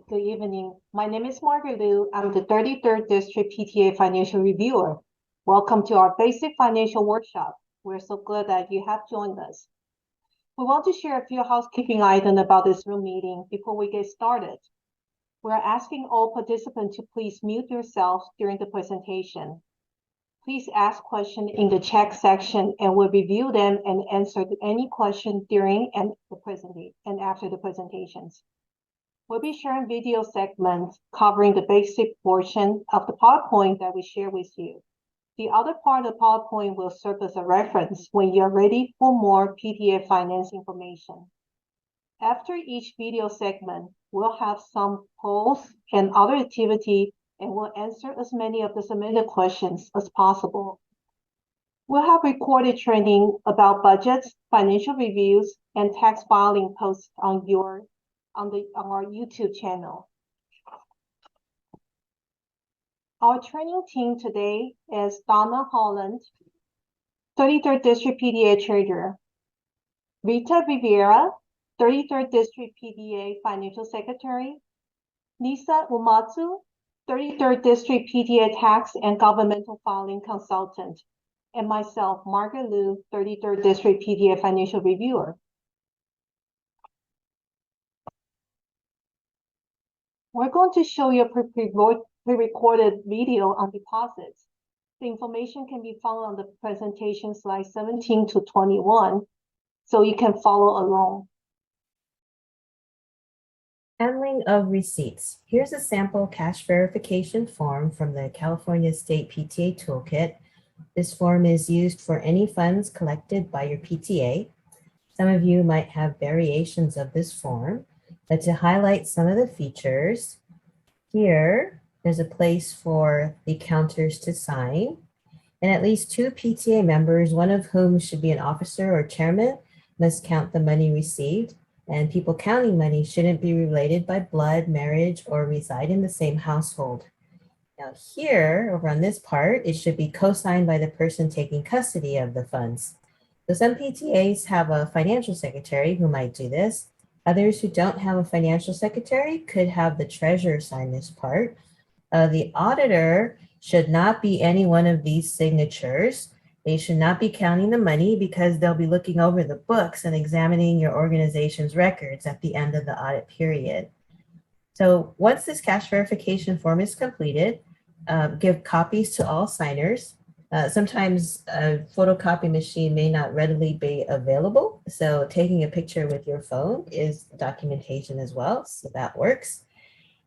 Good evening. My name is Margaret Liu. I'm the 33rd District PTA Financial Reviewer. Welcome to our Basic Financial Workshop. We're so glad that you have joined us. We want to share a few housekeeping items about this Zoom meeting before we get started. We're asking all participants to please mute yourselves during the presentation. Please ask questions in the chat section and we'll review them and answer any question during and after the presentations. We'll be sharing video segments covering the basic portion of the PowerPoint that we share with you. The other part of the PowerPoint will serve as a reference when you're ready for more PTA finance information. After each video segment, we'll have some polls and other activity, and we'll answer as many of the submitted questions as possible. We'll have recorded training about budgets, financial reviews, and tax filing posts on our YouTube channel. Our training team today is Donna Holland, 33rd District PTA Treasurer, Rita Rivera, 33rd District PTA Financial Secretary, Lisa Umatsu, 33rd District PTA Tax and Governmental Filing Consultant, and myself, Margaret Liu, 33rd District PTA Financial Reviewer. We're going to show you a pre-recorded video on deposits. The information can be found on the presentation slides 17 to 21, so you can follow along. Handling of receipts. Here's a sample cash verification form from the California State PTA Toolkit. This form is used for any funds collected by your PTA. Some of you might have variations of this form, but to highlight some of the features, here there's a place for the counters to sign, and at least 2 PTA members, one of whom should be an officer or chairman, must count the money received, and people counting money shouldn't be related by blood, marriage, or reside in the same household. Now here, over on this part, it should be co-signed by the person taking custody of the funds. So some PTAs have a financial secretary who might do this. Others who don't have a financial secretary could have the treasurer sign this part. The auditor should not be any one of these signatures. They should not be counting the money because they'll be looking over the books and examining your organization's records at the end of the audit period. So once this cash verification form is completed, give copies to all signers. Sometimes a photocopy machine may not readily be available, so taking a picture with your phone is documentation as well, so that works.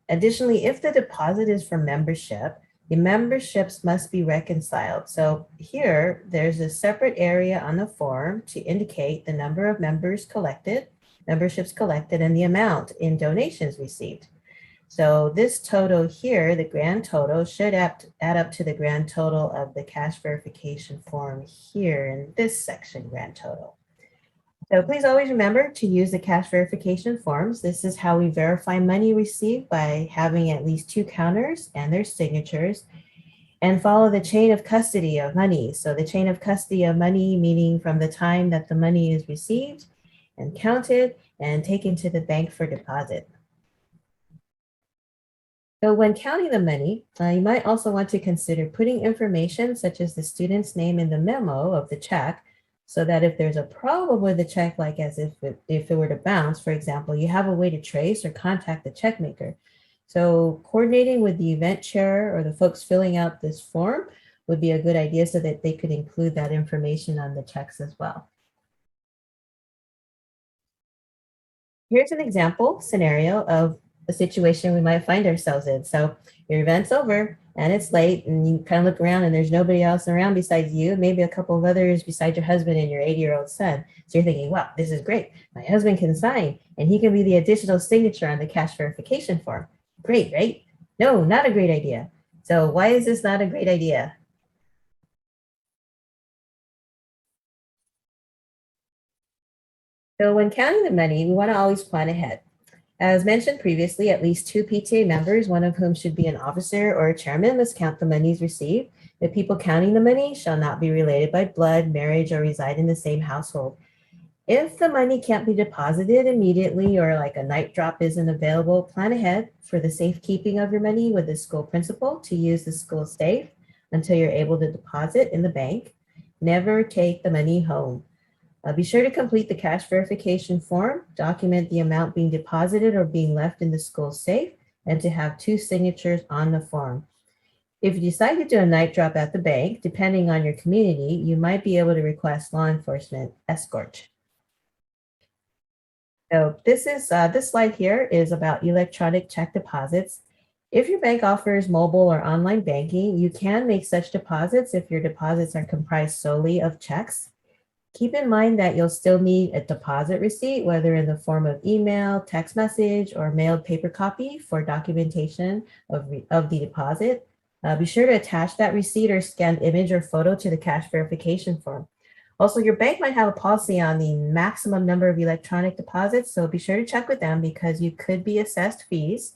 Additionally, if the deposit is for membership, the memberships must be reconciled. So here, there's a separate area on the form to indicate the number of memberships collected, and the amount in donations received. So this total here, the grand total, should add up to the grand total of the cash verification form here in this section, grand total. So please always remember to use the cash verification forms. This is how we verify money received by having at least 2 counters and their signatures, and follow the chain of custody of money. So the chain of custody of money, meaning from the time that the money is received and counted and taken to the bank for deposit. So when counting the money, you might also want to consider putting information such as the student's name in the memo of the check, so that if there's a problem with the check, like as if it were to bounce, for example, you have a way to trace or contact the check maker. So coordinating with the event chair or the folks filling out this form would be a good idea so that they could include that information on the checks as well. Here's an example scenario of a situation we might find ourselves in. So your event's over and it's late and you kind of look around and there's nobody else around besides you, maybe a couple of others besides your husband and your 80-year-old son. So you're thinking, wow, this is great. My husband can sign and he can be the additional signature on the cash verification form. Great, right? No, not a great idea. So why is this not a great idea? So when counting the money, we want to always plan ahead. As mentioned previously, at least 2 PTA members, one of whom should be an officer or a chairman, must count the monies received. The people counting the money shall not be related by blood, marriage, or reside in the same household. If the money can't be deposited immediately or like a night drop isn't available, plan ahead for the safekeeping of your money with the school principal to use the school safe until you're able to deposit in the bank. Never take the money home. Be sure to complete the cash verification form, document the amount being deposited or being left in the school safe, and to have 2 signatures on the form. If you decide to do a night drop at the bank, depending on your community, you might be able to request law enforcement escort. So this slide here is about electronic check deposits. If your bank offers mobile or online banking, you can make such deposits if your deposits are comprised solely of checks. Keep in mind that you'll still need a deposit receipt, whether in the form of email, text message, or mailed paper copy for documentation of the deposit. Be sure to attach that receipt or scanned image or photo to the cash verification form. Also, your bank might have a policy on the maximum number of electronic deposits, so be sure to check with them because you could be assessed fees.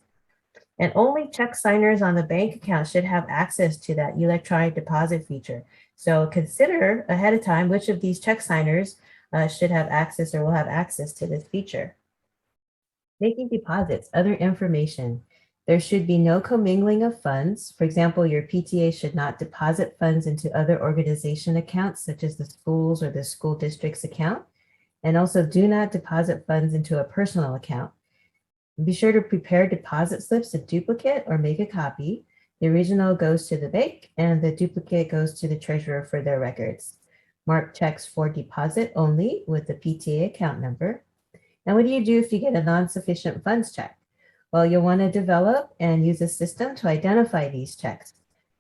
And only check signers on the bank account should have access to that electronic deposit feature. So consider ahead of time which of these check signers should have access or will have access to this feature. Making deposits, other information. There should be no commingling of funds. For example, your PTA should not deposit funds into other organization accounts, such as the schools or the school district's account. And also do not deposit funds into a personal account. Be sure to prepare deposit slips in duplicate or make a copy. The original goes to the bank and the duplicate goes to the treasurer for their records. Mark checks for deposit only with the PTA account number. And what do you do if you get a non-sufficient funds check? Well, you'll want to develop and use a system to identify these checks.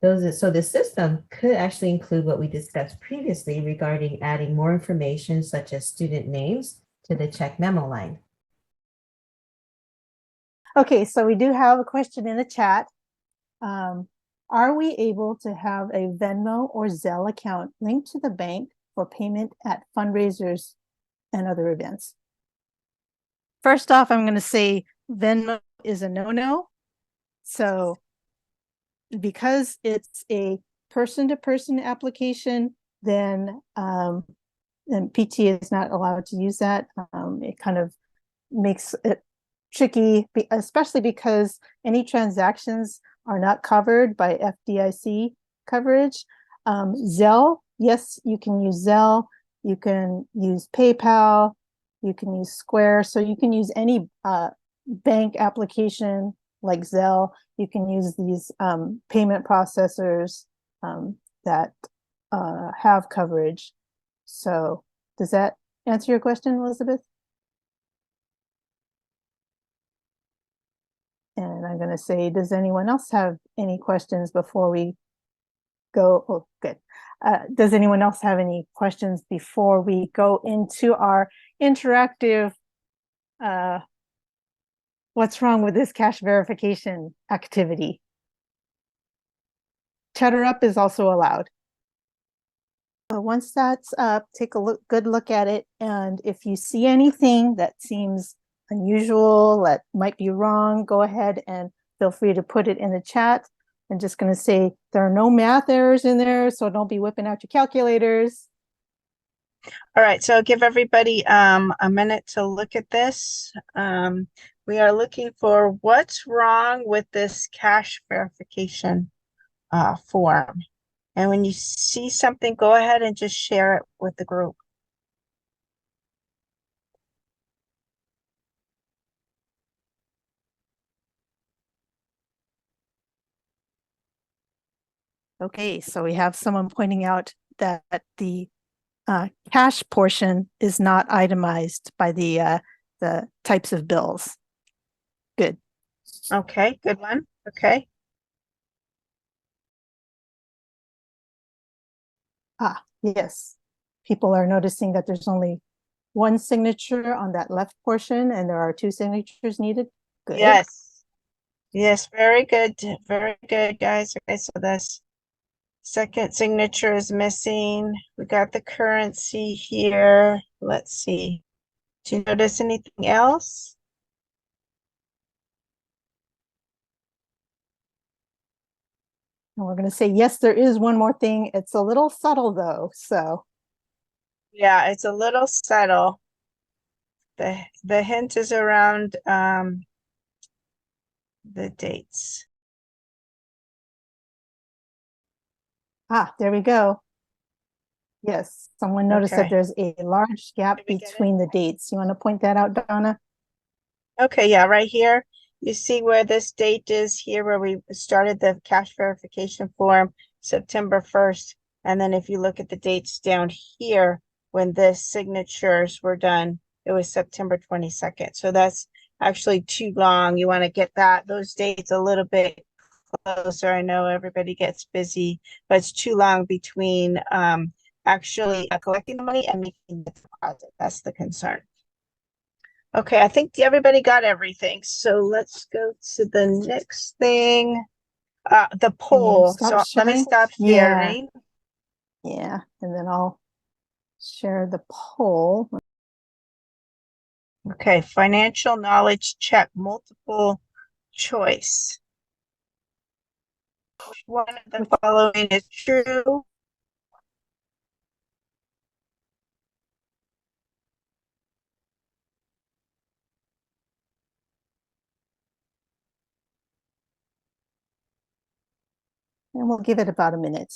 So the system could actually include what we discussed previously regarding adding more information such as student names to the check memo line. Okay, so we do have a question in the chat. Are we able to have a Venmo or Zelle account linked to the bank for payment at fundraisers and other events? First off, I'm going to say Venmo is a no-no. So because it's a person-to-person application, then PTA is not allowed to use that. It kind of makes it tricky, especially because any transactions are not covered by FDIC coverage. Zelle, yes, you can use Zelle. You can use PayPal. You can use Square. So you can use any bank application like Zelle. You can use these payment processors that have coverage. So does that answer your question, Elizabeth? And I'm going to say, does anyone else have any questions before we go? Oh, good. Does anyone else have any questions before we go into our interactive, what's wrong with this cash verification activity? Chatter up is also allowed. So once that's up, take a good look at it. And if you see anything that seems unusual, that might be wrong, go ahead and feel free to put it in the chat. I'm just going to say there are no math errors in there, so don't be whipping out your calculators. All right, so I'll give everybody a minute to look at this. We are looking for what's wrong with this cash verification form. And when you see something, go ahead and just share it with the group. Okay, so we have someone pointing out that the cash portion is not itemized by the types of bills. Good. Okay, good one. Okay. Yes. People are noticing that there's only one signature on that left portion and there are 2 signatures needed. Good. Yes. Yes, very good. Very good, guys. Okay, so this second signature is missing. We got the currency here. Let's see. Do you notice anything else? And we're going to say, yes, there is one more thing. It's a little subtle though. So Yeah, it's a little subtle. The hint is around the dates. Ah, there we go. Yes, someone noticed that Okay. there's a large gap Did we get it? between the dates. You want to point that out, Donna? Okay, yeah, right here. You see where this date is here, where we started the cash verification form, September 1st. And then if you look at the dates down here, when the signatures were done, it was September 22nd. So that's actually too long. You want to get those dates a little bit closer. I know everybody gets busy, but it's too long between actually collecting the money and making the deposit. That's the concern. Okay, I think everybody got everything. So let's go to the next thing. The poll. stop So let me sharing? stop Yeah. sharing. Yeah, and then I'll share the poll. Okay, financial knowledge check, multiple choice. Which one of the following is true? And we'll give it about a minute.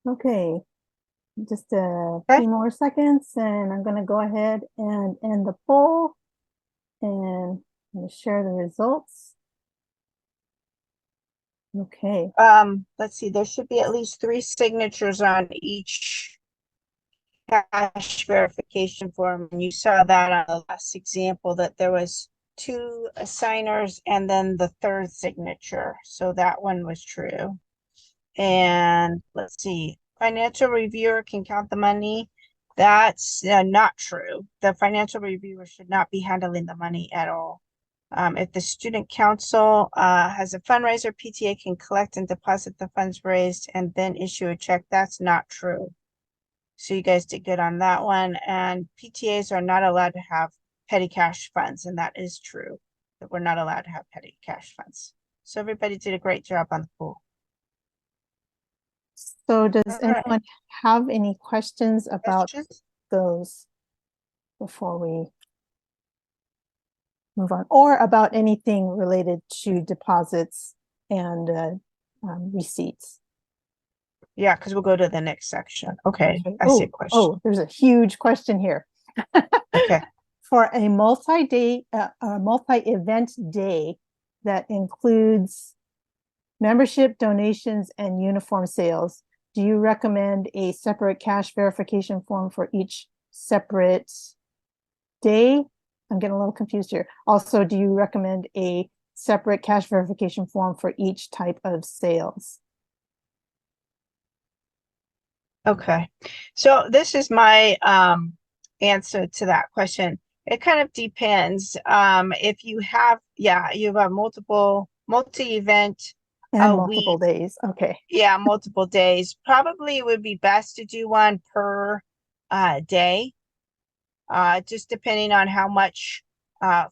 Okay, just a Okay. few more seconds and I'm gonna go ahead and end the poll and I'm gonna share the results. Okay, Let's see, there should be at least 3 signatures on each cash verification form. And you saw that on the last example that there was 2 signers and then the 3rd signature. So that one was true. And let's see, financial reviewer can count the money. That's not true. The financial reviewer should not be handling the money at all. If the student council has a fundraiser, PTA can collect and deposit the funds raised and then issue a check. That's not true. So you guys did good on that one. And PTAs are not allowed to have petty cash funds, and that is true, that we're not allowed to have petty cash funds. So everybody did a great job on the pool. so does All right. anyone have any questions about Questions? those before we move on, or about anything related to deposits and receipts? Yeah, because we'll go to the next section. Okay, Okay. I see a question. Oh, there's a huge question here. Okay. For a multi-event day that includes membership, donations, and uniform sales, do you recommend a separate cash verification form for each separate day? I'm getting a little confused here. Also, do you recommend a separate cash verification form for each type of sales? Okay. So this is my answer to that question. It kind of depends. If you have, you have multi-event And a multiple week. days. Okay. Yeah, multiple days. Probably it would be best to do one per day. Just depending on how much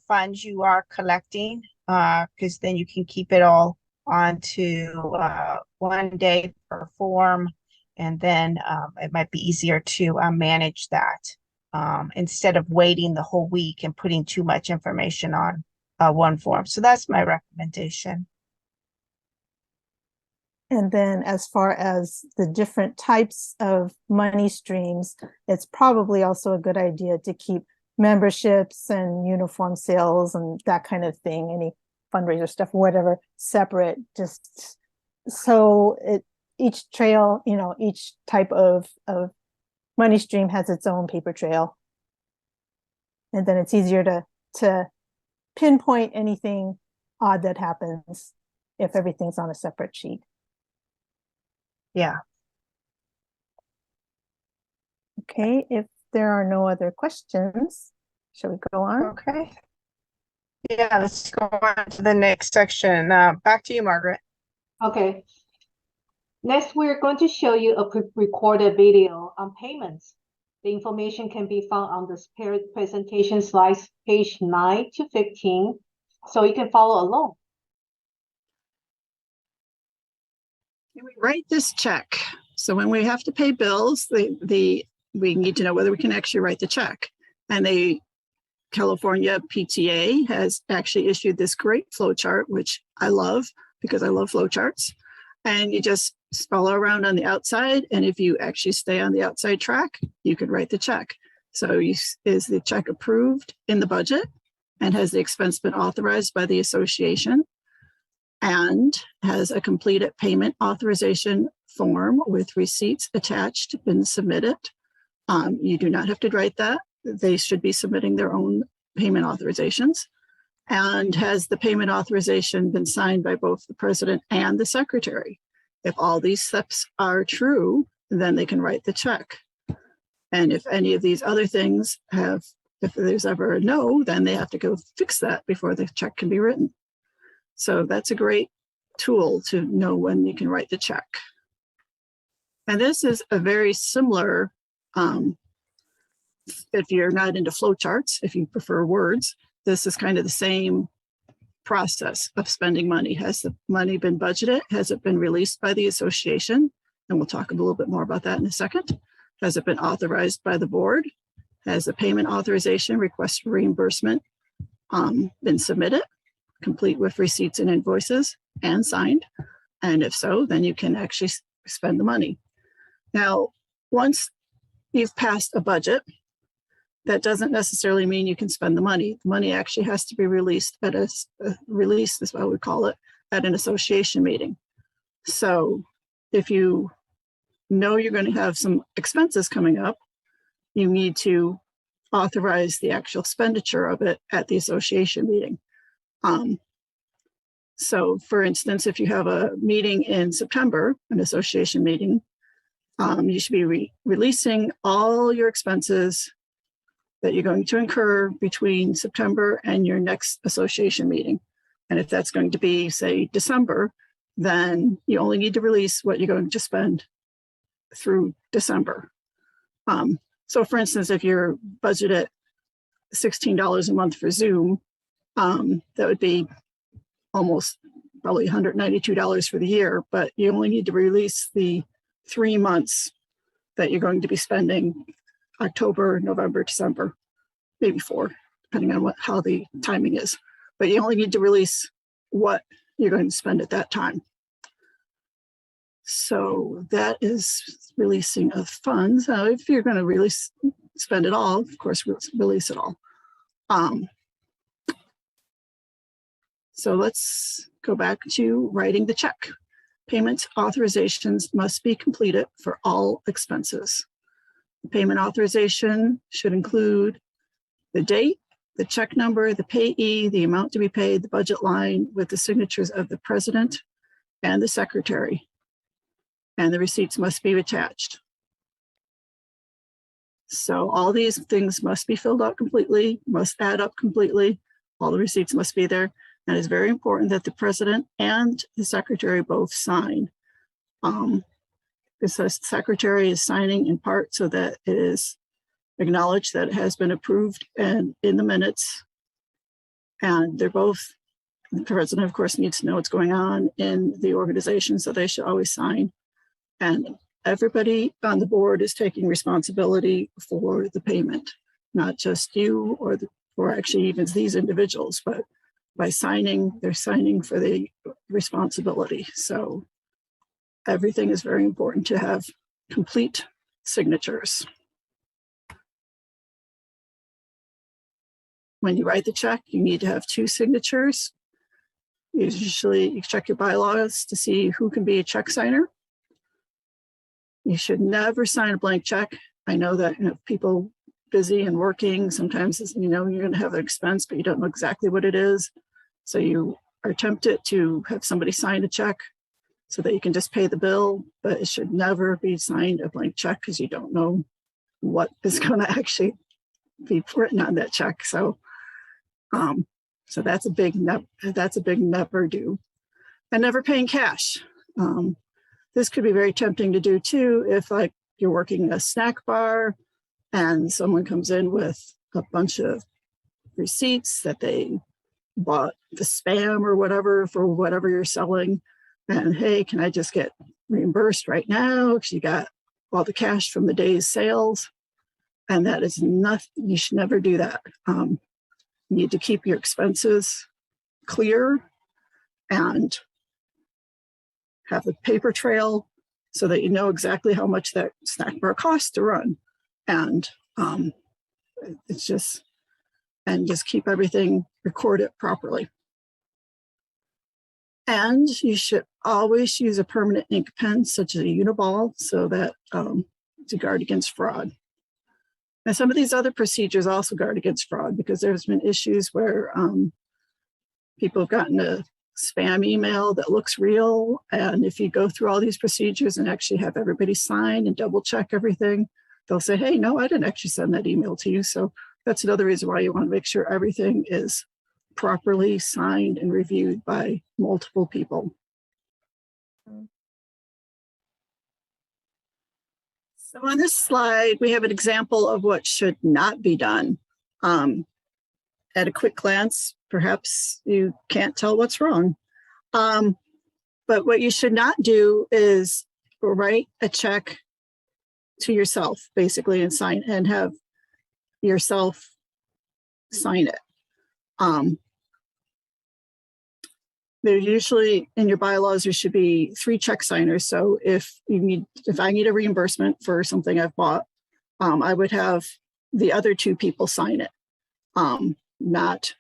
funds you are collecting, because then you can keep it all onto one day per form, and then it might be easier to manage that instead of waiting the whole week and putting too much information on one form. So that's my recommendation. And then as far as the different types of money streams, it's probably also a good idea to keep memberships and uniform sales and that kind of thing, any fundraiser stuff, whatever, separate, just so each trail, each type of money stream has its own paper trail. And then it's easier to pinpoint anything odd that happens if everything's on a separate sheet. Yeah. Okay, if there are no other questions, shall we go on? Okay. Yeah, let's go on to the next section. Back to you, Margaret. Okay. Next, we're going to show you a pre-recorded video on payments. The information can be found on the presentation slides, page 9 to 15, so you can follow along. We write this check. So when we have to pay bills, we need to know whether we can actually write the check. And the California PTA has actually issued this great flow chart, which I love because I love flow charts. And you just follow around on the outside. And if you actually stay on the outside track, you can write the check. So is the check approved in the budget? And has the expense been authorized by the association? And has a completed payment authorization form with receipts attached been submitted? You do not have to write that. They should be submitting their own payment authorizations. And has the payment authorization been signed by both the president and the secretary? If all these steps are true, then they can write the check. And if any of these other things if there's ever a no, then they have to go fix that before the check can be written. So that's a great tool to know when you can write the check. And this is a very similar, if you're not into flow charts, if you prefer words, this is kind of the same process of spending money. Has the money been budgeted? Has it been released by the association? And we'll talk a little bit more about that in a second. Has it been authorized by the board? Has the payment authorization request for reimbursement been submitted, complete with receipts and invoices and signed? And if so, then you can actually spend the money. Now, once you've passed a budget, that doesn't necessarily mean you can spend the money. The money actually has to be released at release is what we call it, at an association meeting. So if you know you're going to have some expenses coming up, you need to authorize the actual expenditure of it at the association meeting. So for instance, if you have a meeting in September, an association meeting, you should be releasing all your expenses that you're going to incur between September and your next association meeting. And if that's going to be, say, December, then you only need to release what you're going to spend through December. So for instance, if you're budgeted $16 a month for Zoom, that would be almost probably $192 for the year, but you only need to release the 3 months that you're going to be spending: October, November, December, maybe 4, depending on how the timing is. But you only need to release what you're going to spend at that time. So that is releasing of funds. Now, if you're going to spend it all, of course, release it all. So let's go back to writing the check. Payment authorizations must be completed for all expenses. The payment authorization should include the date, the check number, the payee, the amount to be paid, the budget line with the signatures of the president and the secretary. And the receipts must be attached. So all these things must be filled out completely, must add up completely. All the receipts must be there. And it's very important that the president and the secretary both sign. The secretary is signing in part so that it is acknowledged that it has been approved and in the minutes. And they're both, the president, of course, needs to know what's going on in the organization, so they should always sign. And everybody on the board is taking responsibility for the payment, not just you or actually even these individuals, but by signing, they're signing for the responsibility. So everything is very important to have complete signatures. When you write the check, you need to have 2 signatures. Usually you check your bylaws to see who can be a check signer. You should never sign a blank check. I know that people busy and working, sometimes you're going to have an expense, but you don't know exactly what it is. So you are tempted to have somebody sign a check so that you can just pay the bill, but it should never be signed a blank check because you don't know what is going to actually be written on that check. So, so that's a big never do. And never paying cash. This could be very tempting to do too if like you're working a snack bar and someone comes in with a bunch of receipts that they bought the spam or whatever for whatever you're selling. And hey, can I just get reimbursed right now? Because you got all the cash from the day's sales. And that is nothing, you should never do that. You need to keep your expenses clear and have a paper trail so that you know exactly how much that snack bar costs to run. And it's just, and just keep everything recorded properly. And you should always use a permanent ink pen, such as a Uniball, so that to guard against fraud. And some of these other procedures also guard against fraud because there's been issues where people have gotten a spam email that looks real. And if you go through all these procedures and actually have everybody sign and double check everything, they'll say, hey, no, I didn't actually send that email to you. So that's another reason why you want to make sure everything is properly signed and reviewed by multiple people. So on this slide, we have an example of what should not be done. At a quick glance, perhaps you can't tell what's wrong. But what you should not do is write a check to yourself, basically, and sign and have yourself sign it. There usually in your bylaws, there should be 3 check signers. So if I need a reimbursement for something I've bought, I would have the other 2 people sign it. Not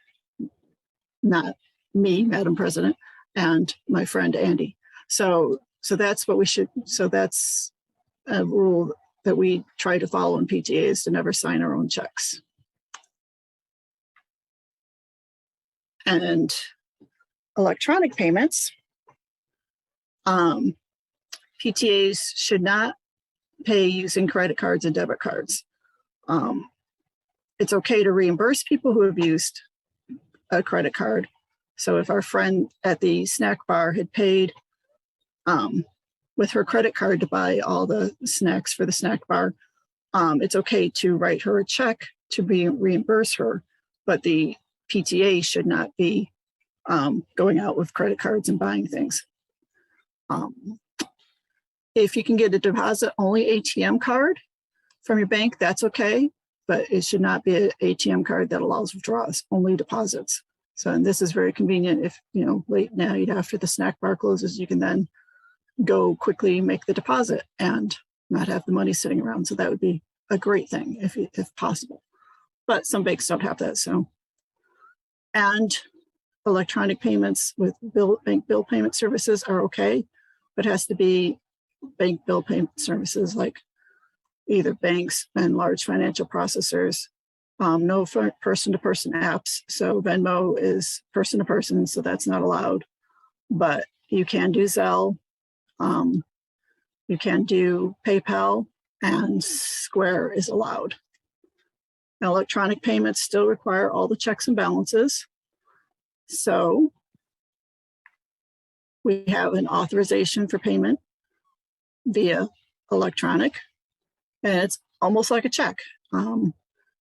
me, Madam President, and my friend Andy. So that's what we should, so that's a rule that we try to follow in PTA is to never sign our own checks. And electronic payments, PTAs should not pay using credit cards and debit cards. It's okay to reimburse people who have used a credit card. So if our friend at the snack bar had paid with her credit card to buy all the snacks for the snack bar, it's okay to write her a check to reimburse her, but the PTA should not be going out with credit cards and buying things. If you can get a deposit only ATM card from your bank, that's okay, but it should not be an ATM card that allows withdrawals, only deposits. So, and this is very convenient if, late night after the snack bar closes, you can then go quickly make the deposit and not have the money sitting around. So that would be a great thing if possible, but some banks don't have that. So, and electronic payments with bank bill payment services are okay, but it has to be bank bill payment services like either banks and large financial processors. No person-to-person apps. So Venmo is person-to-person, so that's not allowed. But you can do Zelle, you can do PayPal, and Square is allowed. Now, electronic payments still require all the checks and balances. So we have an authorization for payment via electronic, and it's almost like a check.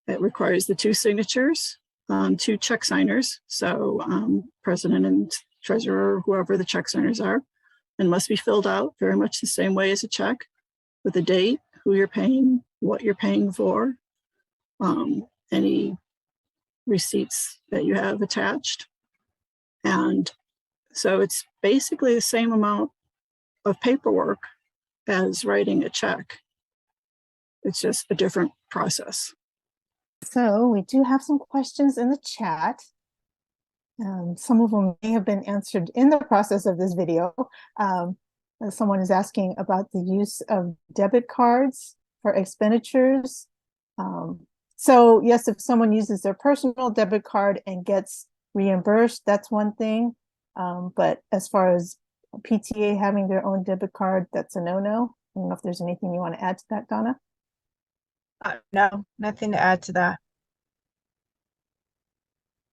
It requires the 2 signatures, 2 check signers. So president and treasurer, whoever the check signers are, and must be filled out very much the same way as a check with the date, who you're paying, what you're paying for, any receipts that you have attached. And so it's basically the same amount of paperwork as writing a check. It's just a different process. So we do have some questions in the chat. Some of them may have been answered in the process of this video. Someone is asking about the use of debit cards for expenditures. So yes, if someone uses their personal debit card and gets reimbursed, that's one thing. But as far as PTA having their own debit card, that's a no-no. I don't know if there's anything you want to add to that, Donna? No, nothing to add to that.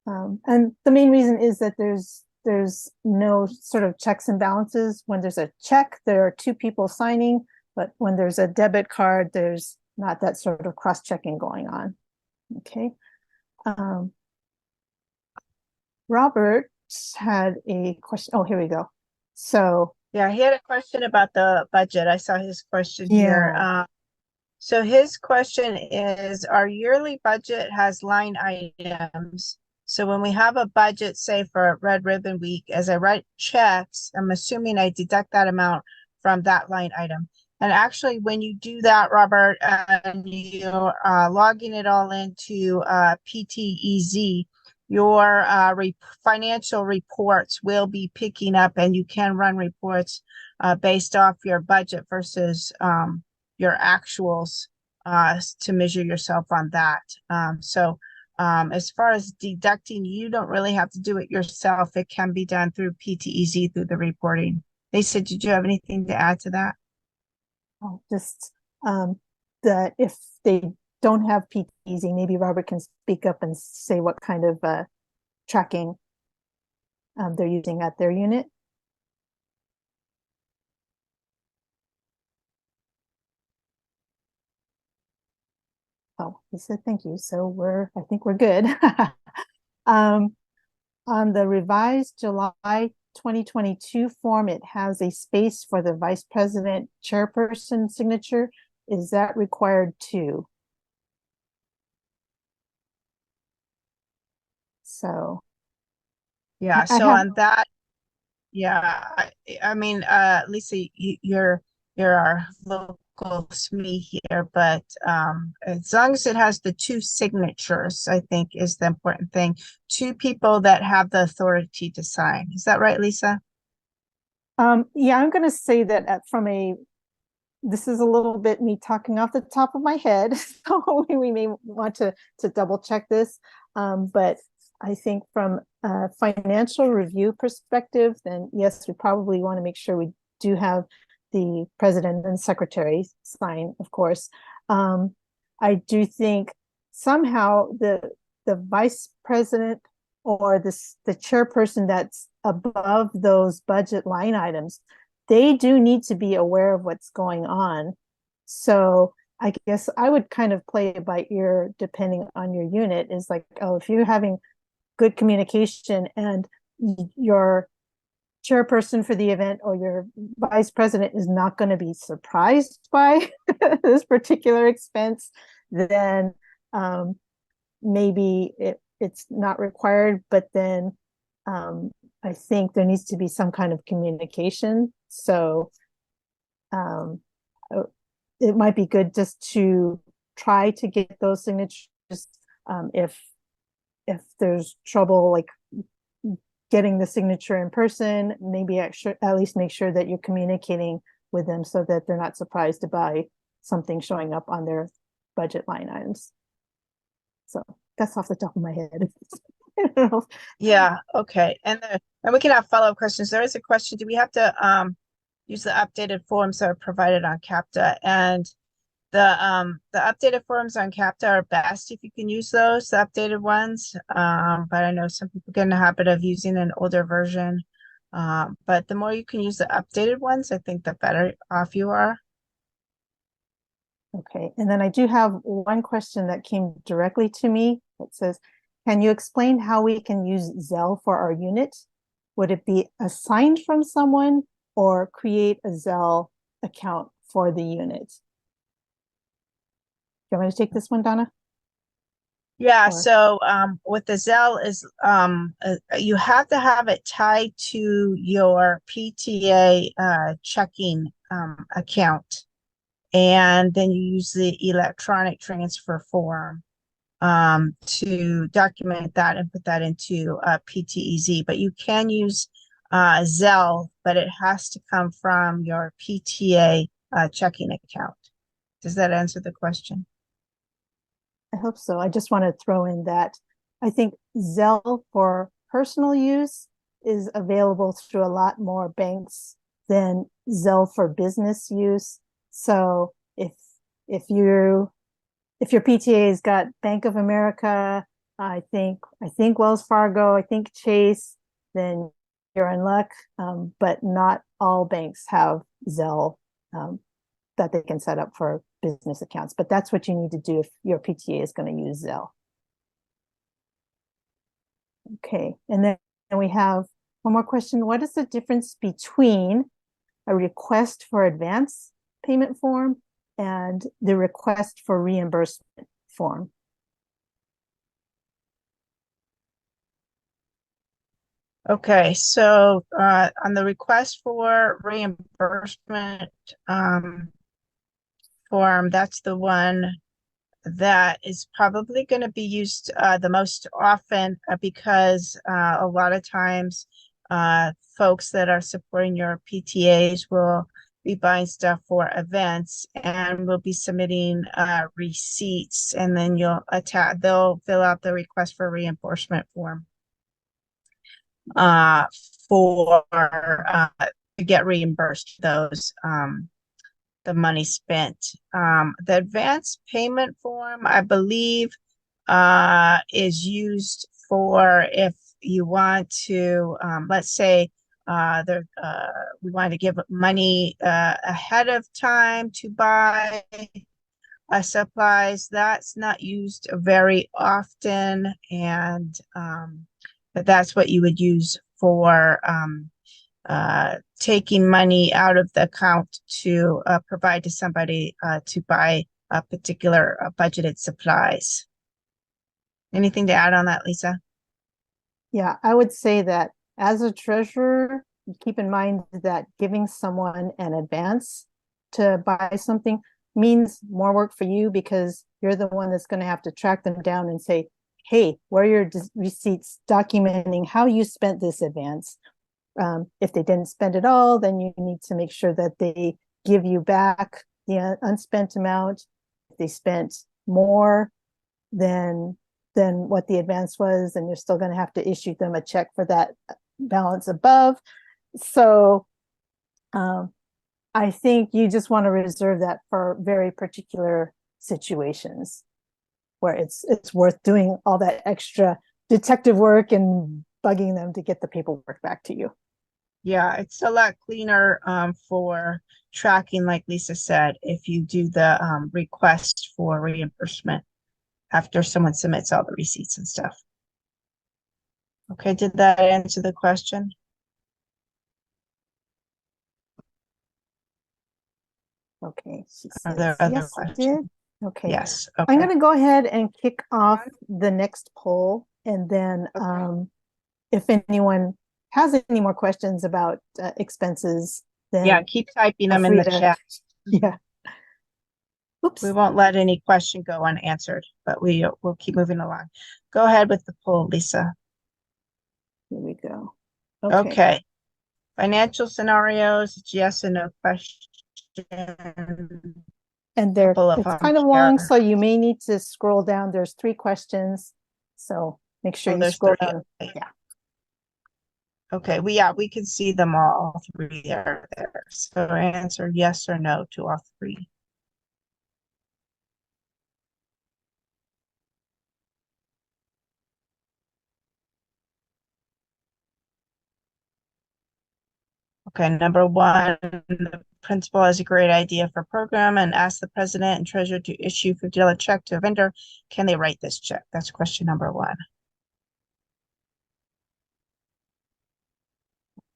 And the main reason is that there's no sort of checks and balances. When there's a check, there are two people signing, but when there's a debit card, there's not that sort of cross-checking going on. Okay. Robert had a question. Oh, here we go. So Yeah, he had a question about the budget. I saw his question here. Yeah. So his question is, our yearly budget has line items. So when we have a budget, say for Red Ribbon Week, as I write checks, I'm assuming I deduct that amount from that line item. And actually, when you do that, Robert, and you're logging it all into PTEZ, your financial reports will be picking up, and you can run reports based off your budget versus your actuals to measure yourself on that. As far as deducting, you don't really have to do it yourself. It can be done through PTEZ through the reporting. Lisa, did you have anything to add to that? Oh, just that if they don't have PTEZ, maybe Robert can speak up and say what kind of tracking they're using at their unit. Oh, he said thank you. So I think we're good. On the revised July 2022 form, it has a space for the vice president chairperson signature. Is that required too? So Yeah, I so have- on that, yeah, I mean, Lisa, you're our local SME here, but as long as it has the two signatures, I think is the important thing. Two people that have the authority to sign. Is that right, Lisa? yeah, I'm going to say that this is a little bit me talking off the top of my head, so we may want to double check this. But I think from a financial review perspective, then yes, we probably want to make sure we do have the president and secretary sign, of course. I do think somehow the vice president or the chairperson that's above those budget line items, they do need to be aware of what's going on. So I guess I would kind of play it by ear depending on your unit. Is like, oh, if you're having good communication and your chairperson for the event or your vice president is not going to be surprised by this particular expense, then maybe it's not required. But then I think there needs to be some kind of communication. So it might be good just to try to get those signatures. If there's trouble like getting the signature in person, maybe at least make sure that you're communicating with them so that they're not surprised by something showing up on their budget line items. So that's off the top of my head. I don't know. Yeah, okay. And we can have follow-up questions. There is a question, do we have to use the updated forms that are provided on CAPTA? And the updated forms on CAPTA are best if you can use those, the updated ones. But I know some people get in the habit of using an older version. But the more you can use the updated ones, I think the better off you are. Okay, and then I do have one question that came directly to me. It says, can you explain how we can use Zelle for our unit? Would it be assigned from someone or create a Zelle account for the unit? Do you want me to take this one, Donna? Yeah, Or- so with the Zelle is you have to have it tied to your PTA checking account, and then you use the electronic transfer form to document that and put that into PTEZ. But you can use Zelle, but it has to come from your PTA checking account. Does that answer the question? I hope so. I just want to throw in that I think Zelle for personal use is available through a lot more banks than Zelle for business use. So if your PTA's got Bank of America, I think Wells Fargo, I think Chase, then you're in luck. But not all banks have Zelle that they can set up for business accounts. But that's what you need to do if your PTA is going to use Zelle. Okay, and then we have one more question. What is the difference between a request for advance payment form and the request for reimbursement form? Okay, so on the request for reimbursement form, that's the one that is probably going to be used the most often because a lot of times folks that are supporting your PTAs will be buying stuff for events and will be submitting receipts, and then they'll fill out the request for reimbursement form for to get reimbursed those the money spent. The advance payment form, I believe, is used for if you want to, let's say, we want to give money ahead of time to buy supplies. That's not used very often, and but that's what you would use for taking money out of the account to provide to somebody to buy a particular budgeted supplies. Anything to add on that, Lisa? Yeah, I would say that as a treasurer, keep in mind that giving someone an advance to buy something means more work for you because you're the one that's going to have to track them down and say, hey, where are your receipts documenting how you spent this advance? If they didn't spend it all, then you need to make sure that they give you back the unspent amount. If they spent more than what the advance was, then you're still going to have to issue them a check for that balance above. So I think you just want to reserve that for very particular situations where it's worth doing all that extra detective work and bugging them to get the paperwork back to you. Yeah, it's a lot cleaner for tracking, like Lisa said, if you do the request for reimbursement after someone submits all the receipts and stuff. Okay, did that answer the question? Okay, she Are says, there other yes, it did. questions? Okay, Yes. I'm Okay. going to go ahead and kick off the next poll, and then Okay. if anyone has any more questions about expenses, then Yeah, keep typing feel them in free the to- chat. Yeah. Oops. We won't let any question go unanswered, but we'll keep moving along. Go ahead with the poll, Lisa. Here we go. Okay. Financial scenarios, it's yes and no question. And it's kind of long, so you may need to scroll down. There's 3 questions, so make sure you there's scroll 3. down. Okay. Yeah. Okay, we can see them all 3 are there. So answer yes or no to all 3. Okay, number 1, the principal has a great idea for a program and ask the president and treasurer to issue $50 check to a vendor. Can they write this check? That's question number 1.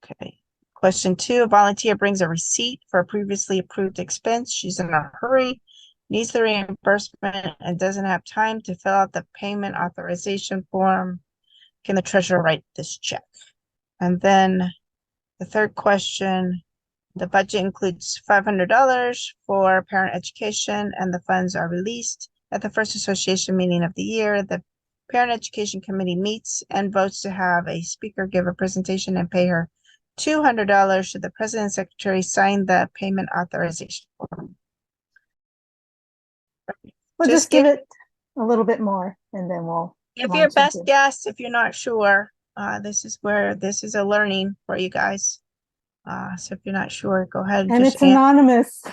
Okay. Question 2, a volunteer brings a receipt for a previously approved expense. She's in a hurry, needs the reimbursement, and doesn't have time to fill out the payment authorization form. Can the treasurer write this check? And then the third question, the budget includes $500 for parent education, and the funds are released at the first association meeting of the year. The parent education committee meets and votes to have a speaker give a presentation and pay her $200. Should the president and secretary sign the payment authorization form? We'll just give it a little bit more, and then we'll Give launch your best into- guess if you're not sure. This is a learning for you guys. So if you're not sure, go ahead And just it's anonymous.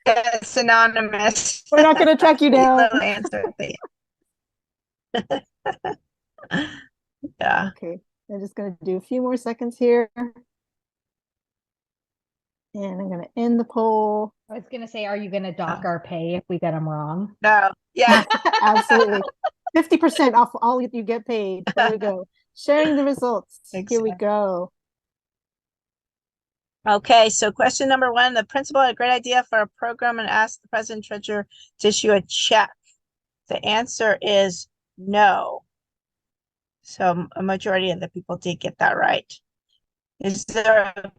it's anonymous. We're not going to track you down. Little answer at the end. Yeah. Okay, I'm just going to do a few more seconds here. And I'm going to end the poll. I was gonna say, are you gonna dock our pay if we get them wrong? No. Yeah. Absolutely. 50% off all you get paid. There we go. Sharing the results. Here we Exactly. go. Okay, so question number 1, the principal had a great idea for a program and asked the president treasurer to issue a check. The answer is no. So a majority of the people did get that right. Is there a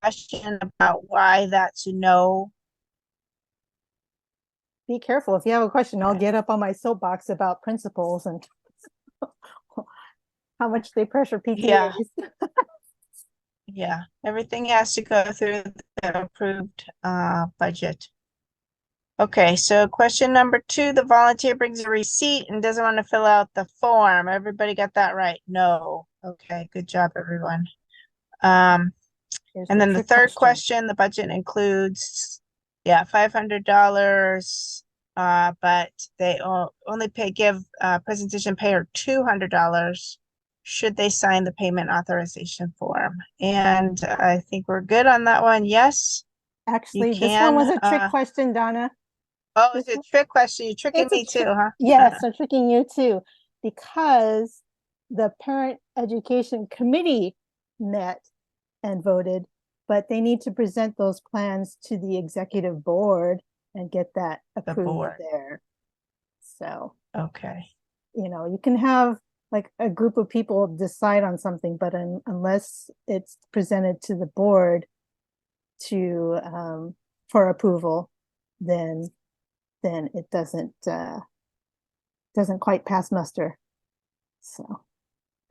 question about why that's no? Be careful. If you have a question, I'll get up on my soapbox about principals and how much they pressure PTAs. Yeah, everything has to go through the approved budget. Okay, so question number 2, the volunteer brings a receipt and doesn't want to fill out the form. Everybody got that right? No. Okay, good job, everyone. And then the trick third question, the budget includes, $500, but they only give presentation payer $200. Should they sign the payment authorization form? And I think we're good on that one. Yes. Actually, this one was a trick question, Donna. Oh, it's a trick question. You're tricking me too, huh? Yes, I'm tricking you too, because the Parent Education Committee met and voted, but they need to present those plans to the executive board and get that approved there. So, okay. You can have like a group of people decide on something, but unless it's presented to the board to for approval, then it doesn't quite pass muster. So,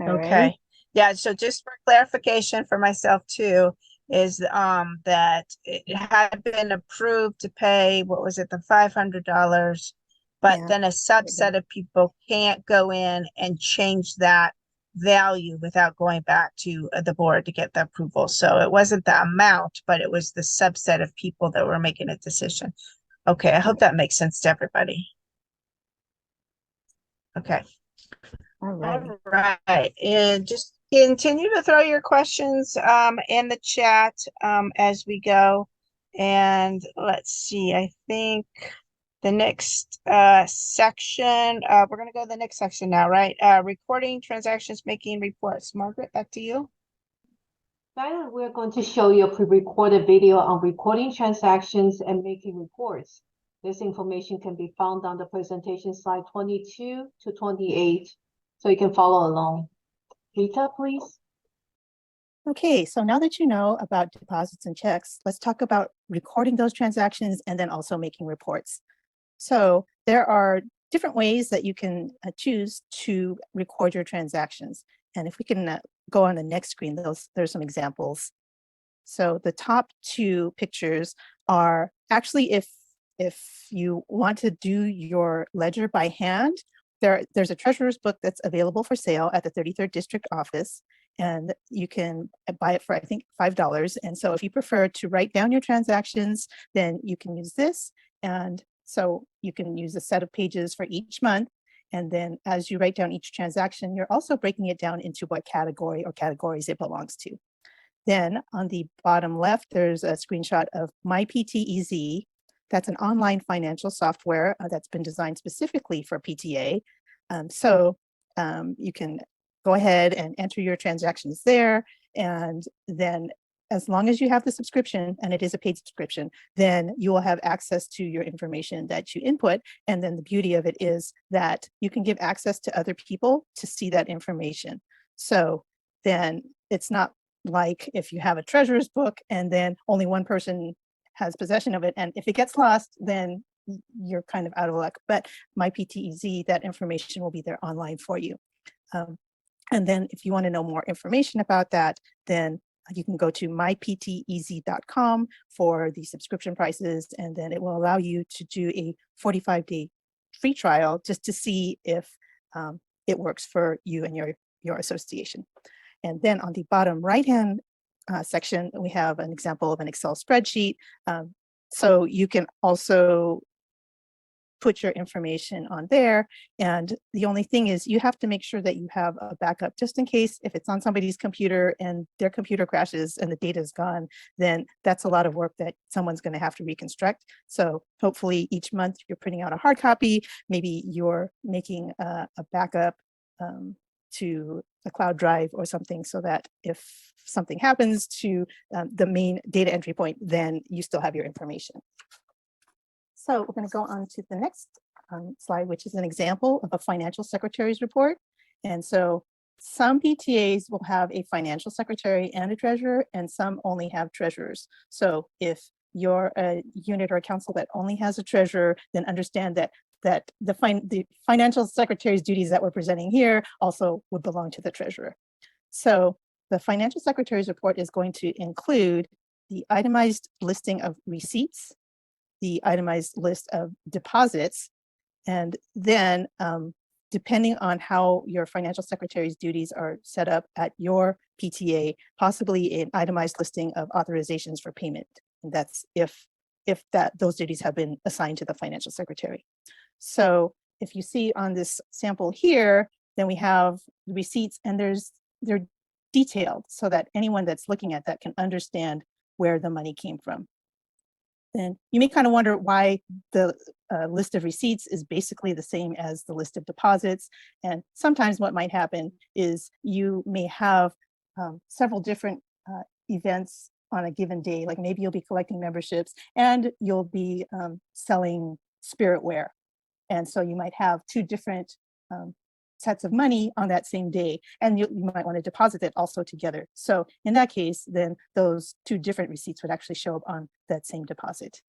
okay. Yeah, so just for clarification for myself too, is that it had been approved to pay, what was it, the $500, but then a subset of people can't go in and change that value without going back to the board to get the approval. So it wasn't the amount, but it was the subset of people that were making a decision. Okay, I hope that makes sense to everybody. Okay. All right. And just continue to throw your questions in the chat as we go. And let's see, I think the next section, we're going to go to the next section now, right? Recording transactions, making reports. Margaret, back to you. Now we're going to show you a pre-recorded video on recording transactions and making reports. This information can be found on the presentation slide 22 to 28, so you can follow along. Rita, please. Okay, so now that you know about deposits and checks, let's talk about recording those transactions and then also making reports. So there are different ways that you can choose to record your transactions. And if we can go on the next screen, there's some examples. So the top 2 pictures are actually if you want to do your ledger by hand, there's a treasurer's book that's available for sale at the 33rd District office, and you can buy it for, I think, $5. And so if you prefer to write down your transactions, then you can use this. And so you can use a set of pages for each month. And then as you write down each transaction, you're also breaking it down into what category or categories it belongs to. Then on the bottom left, there's a screenshot of MyPTEZ. That's an online financial software that's been designed specifically for PTA. So you can go ahead and enter your transactions there. And then as long as you have the subscription, and it is a paid subscription, then you will have access to your information that you input. And then the beauty of it is that you can give access to other people to see that information. So then it's not like if you have a treasurer's book and then only one person has possession of it, and if it gets lost, then you're kind of out of luck. But MyPTEZ, that information will be there online for you. And then if you want to know more information about that, then you can go to myptez.com for the subscription prices, and then it will allow you to do a 45-day free trial just to see if it works for you and your your association. And then on the bottom right-hand section, we have an example of an Excel spreadsheet. So you can also put your information on there. And the only thing is you have to make sure that you have a backup just in case if it's on somebody's computer and their computer crashes and the data is gone, then that's a lot of work that someone's going to have to reconstruct. So hopefully each month you're printing out a hard copy, maybe you're making a backup to a cloud drive or something so that if something happens to the main data entry point, then you still have your information. So we're going to go on to the next slide, which is an example of a financial secretary's report. And so some PTAs will have a financial secretary and a treasurer, and some only have treasurers. So if you're a unit or a council that only has a treasurer, then understand that the financial secretary's duties that we're presenting here also would belong to the treasurer. So the financial secretary's report is going to include the itemized listing of receipts, the itemized list of deposits, and then depending on how your financial secretary's duties are set up at your PTA, possibly an itemized listing of authorizations for payment. And that's if those duties have been assigned to the financial secretary. So if you see on this sample here, then we have receipts and they're detailed so that anyone that's looking at that can understand where the money came from. Then you may kind of wonder why the list of receipts is basically the same as the list of deposits. And sometimes what might happen is you may have several different events on a given day, like maybe you'll be collecting memberships and you'll be selling spiritware. And so you might have two different sets of money on that same day, and you might want to deposit it also together. So in that case, then those two different receipts would actually show up on that same deposit.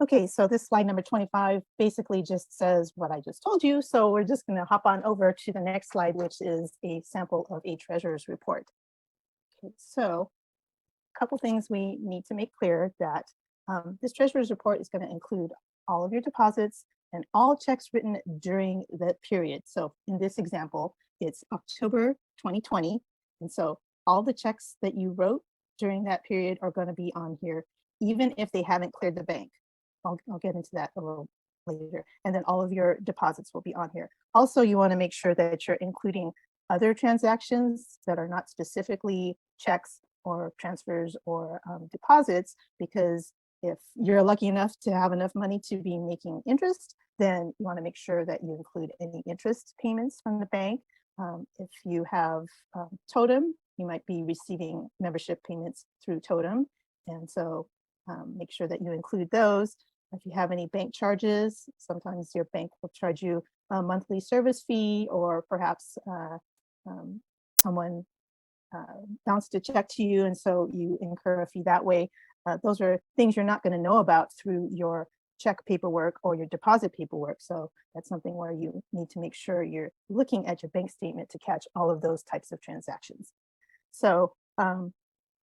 Okay, so this slide number 25 basically just says what I just told you. So we're just going to hop on over to the next slide, which is a sample of a treasurer's report. Okay, so a couple things we need to make clear that this treasurer's report is going to include all of your deposits and all checks written during that period. So in this example, it's October 2020. And so all the checks that you wrote during that period are going to be on here, even if they haven't cleared the bank. I'll get into that a little later. And then all of your deposits will be on here. Also, you want to make sure that you're including other transactions that are not specifically checks or transfers or deposits, because if you're lucky enough to have enough money to be making interest, then you want to make sure that you include any interest payments from the bank. If you have Totem, you might be receiving membership payments through Totem. And so make sure that you include those. If you have any bank charges, sometimes your bank will charge you a monthly service fee, or perhaps someone bounced a check to you, and so you incur a fee that way. Those are things you're not going to know about through your check paperwork or your deposit paperwork. So that's something where you need to make sure you're looking at your bank statement to catch all of those types of transactions. So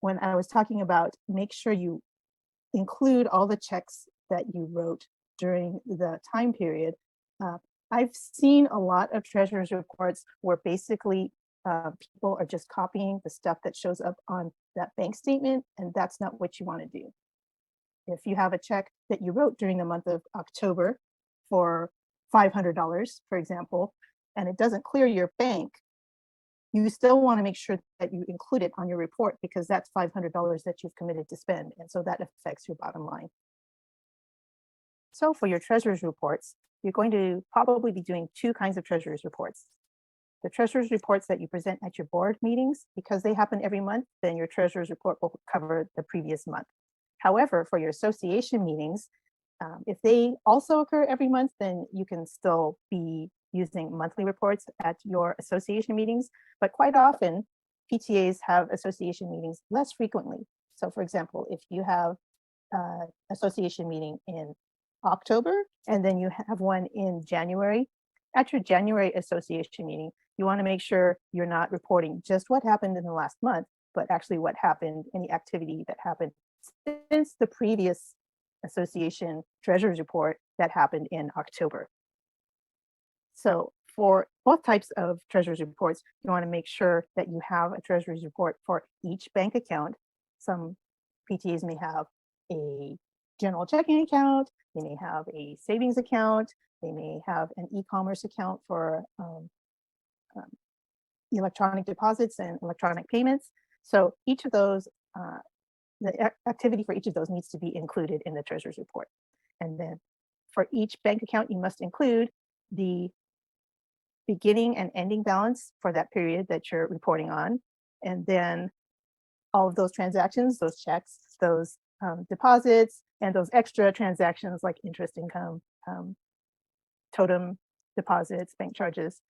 when I was talking about make sure you include all the checks that you wrote during the time period, I've seen a lot of treasurer's reports where basically people are just copying the stuff that shows up on that bank statement, and that's not what you want to do. If you have a check that you wrote during the month of October for $500, for example, and it doesn't clear your bank, you still want to make sure that you include it on your report, because that's $500 that you've committed to spend, and so that affects your bottom line. So for your treasurer's reports, you're going to probably be doing two kinds of treasurer's reports. The treasurer's reports that you present at your board meetings, because they happen every month, then your treasurer's report will cover the previous month. However, for your association meetings, if they also occur every month, then you can still be using monthly reports at your association meetings. But quite often, PTAs have association meetings less frequently. So for example, if you have an association meeting in October, and then you have one in January, at your January association meeting, you want to make sure you're not reporting just what happened in the last month, but actually what happened, any activity that happened since the previous association treasurer's report that happened in October. So for both types of treasurer's reports, you want to make sure that you have a treasurer's report for each bank account. Some PTAs may have a general checking account, they may have a savings account, they may have an e-commerce account for electronic deposits and electronic payments. So each of those, the activity for each of those needs to be included in the treasurer's report. And then for each bank account, you must include the beginning and ending balance for that period that you're reporting on. And then all of those transactions, those checks, those deposits, and those extra transactions like interest income, totem deposits, bank charges.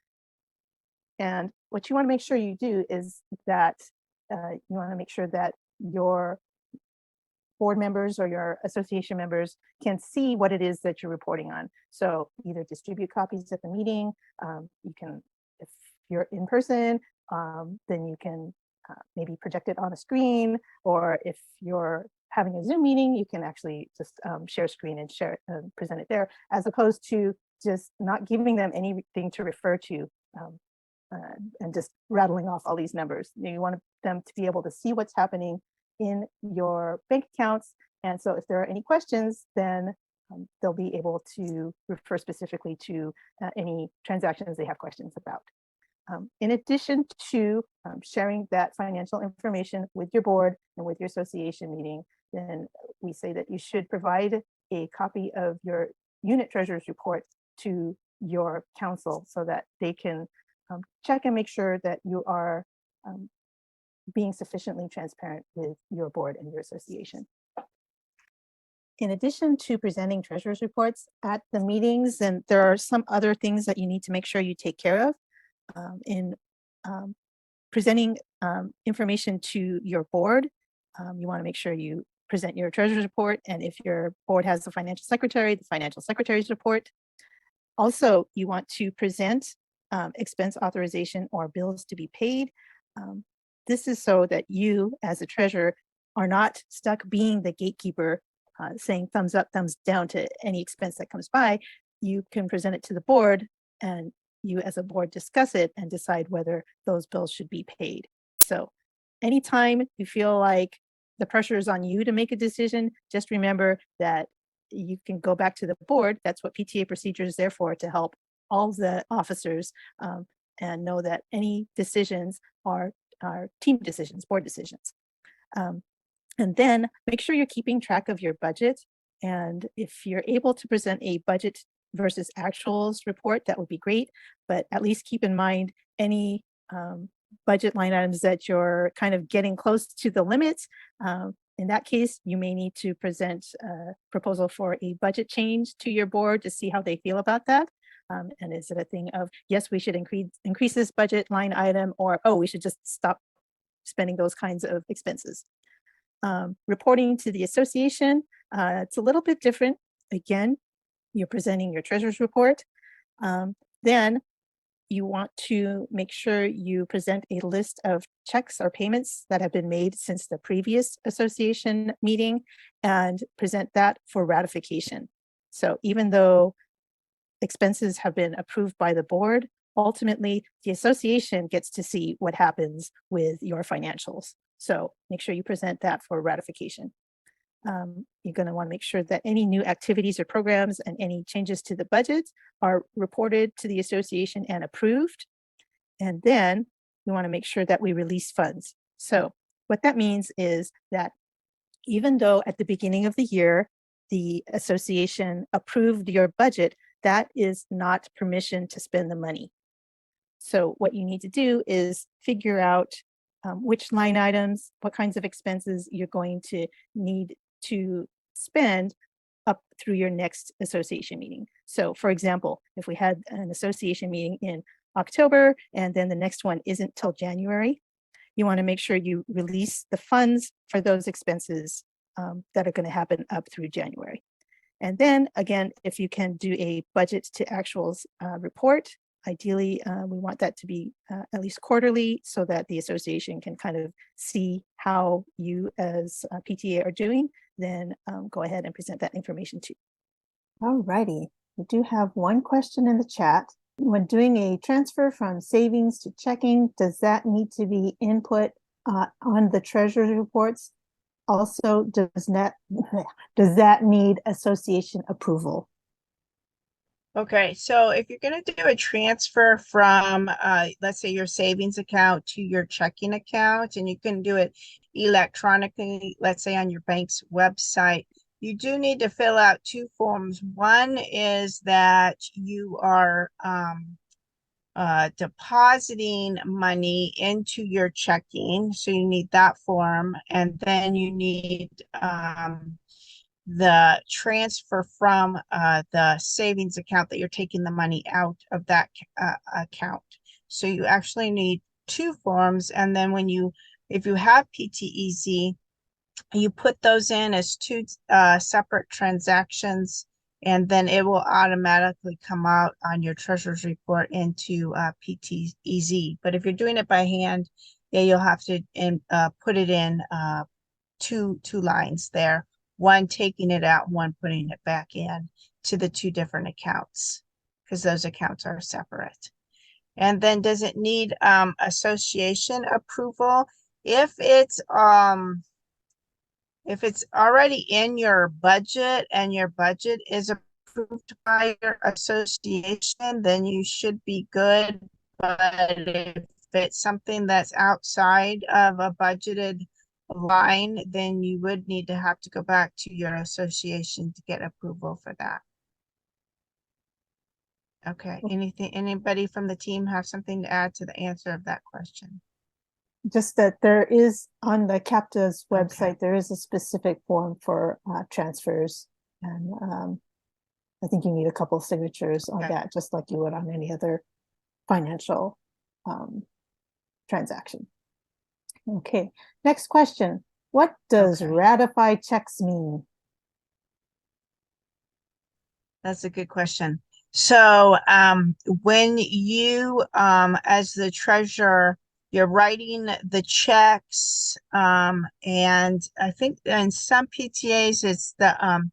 And what you want to make sure you do is that you want to make sure that your board members or your association members can see what it is that you're reporting on. So either distribute copies at the meeting, you can, if you're in person, then you can maybe project it on a screen, or if you're having a Zoom meeting, you can actually just share screen and share present it there, as opposed to just not giving them anything to refer to and just rattling off all these numbers. You want them to be able to see what's happening in your bank accounts. And so if there are any questions, then they'll be able to refer specifically to any transactions they have questions about. In addition to sharing that financial information with your board and with your association meeting, then we say that you should provide a copy of your unit treasurer's report to your council so that they can check and make sure that you are being sufficiently transparent with your board and your association. In addition to presenting treasurer's reports at the meetings, and there are some other things that you need to make sure you take care of in presenting information to your board. You want to make sure you present your treasurer's report, and if your board has the financial secretary's report. Also, you want to present expense authorization or bills to be paid. This is so that you, as a treasurer, are not stuck being the gatekeeper, saying thumbs up, thumbs down to any expense that comes by. You can present it to the board, and you as a board discuss it and decide whether those bills should be paid. So anytime you feel like the pressure is on you to make a decision, just remember that you can go back to the board. That's what PTA procedure is there for, to help all the officers and know that any decisions are team decisions, board decisions. And then make sure you're keeping track of your budget. And if you're able to present a budget versus actuals report, that would be great. But at least keep in mind any budget line items that you're kind of getting close to the limits. In that case, you may need to present a proposal for a budget change to your board to see how they feel about that. And is it a thing of, yes, we should increase this budget line item, or, oh, we should just stop spending those kinds of expenses. Reporting to the association, it's a little bit different. Again, you're presenting your treasurer's report. Then you want to make sure you present a list of checks or payments that have been made since the previous association meeting and present that for ratification. So even though expenses have been approved by the board, ultimately the association gets to see what happens with your financials. So make sure you present that for ratification. You're going to want to make sure that any new activities or programs and any changes to the budget are reported to the association and approved. And then we want to make sure that we release funds. So what that means is that even though at the beginning of the year, the association approved your budget, that is not permission to spend the money. So what you need to do is figure out which line items, what kinds of expenses you're going to need to spend up through your next association meeting. So for example, if we had an association meeting in October and then the next one isn't till January, you want to make sure you release the funds for those expenses that are going to happen up through January. And then again, if you can do a budget to actuals report, ideally, we want that to be at least quarterly so that the association can kind of see how you as a PTA are doing, then go ahead and present that information too. All righty. We do have one question in the chat. when doing a transfer from savings to checking, does that need to be input on the treasurer's reports? Also, does that need association approval? Okay, so if you're going to do a transfer from, let's say your savings account to your checking account, and you can do it electronically, let's say on your bank's website, you do need to fill out two forms. One is that you are depositing money into your checking, so you need that form, and then you need the transfer from the savings account that you're taking the money out of that account. So you actually need two forms. And then if you have PTEZ, you put those in as two separate transactions, and then it will automatically come out on your treasurer's report into PTEZ. But if you're doing it by hand, yeah, you'll have to put it in two lines there. One taking it out, one putting it back in to the two different accounts, because those accounts are separate. And then does it need association approval? If it's already in your budget and your budget is approved by your association, then you should be good. But if it's something that's outside of a budgeted line, then you would need to have to go back to your association to get approval for that. Okay, anybody from the team have something to add to the answer of that question? Just that there is on the CAPTA's website, there is a specific form for transfers. And I think you need a couple of signatures on that, just like you would on any other financial transaction. Okay, next question. What does ratify checks mean? That's a good question. So when you, as the treasurer, you're writing the checks, and I think in some PTAs it's the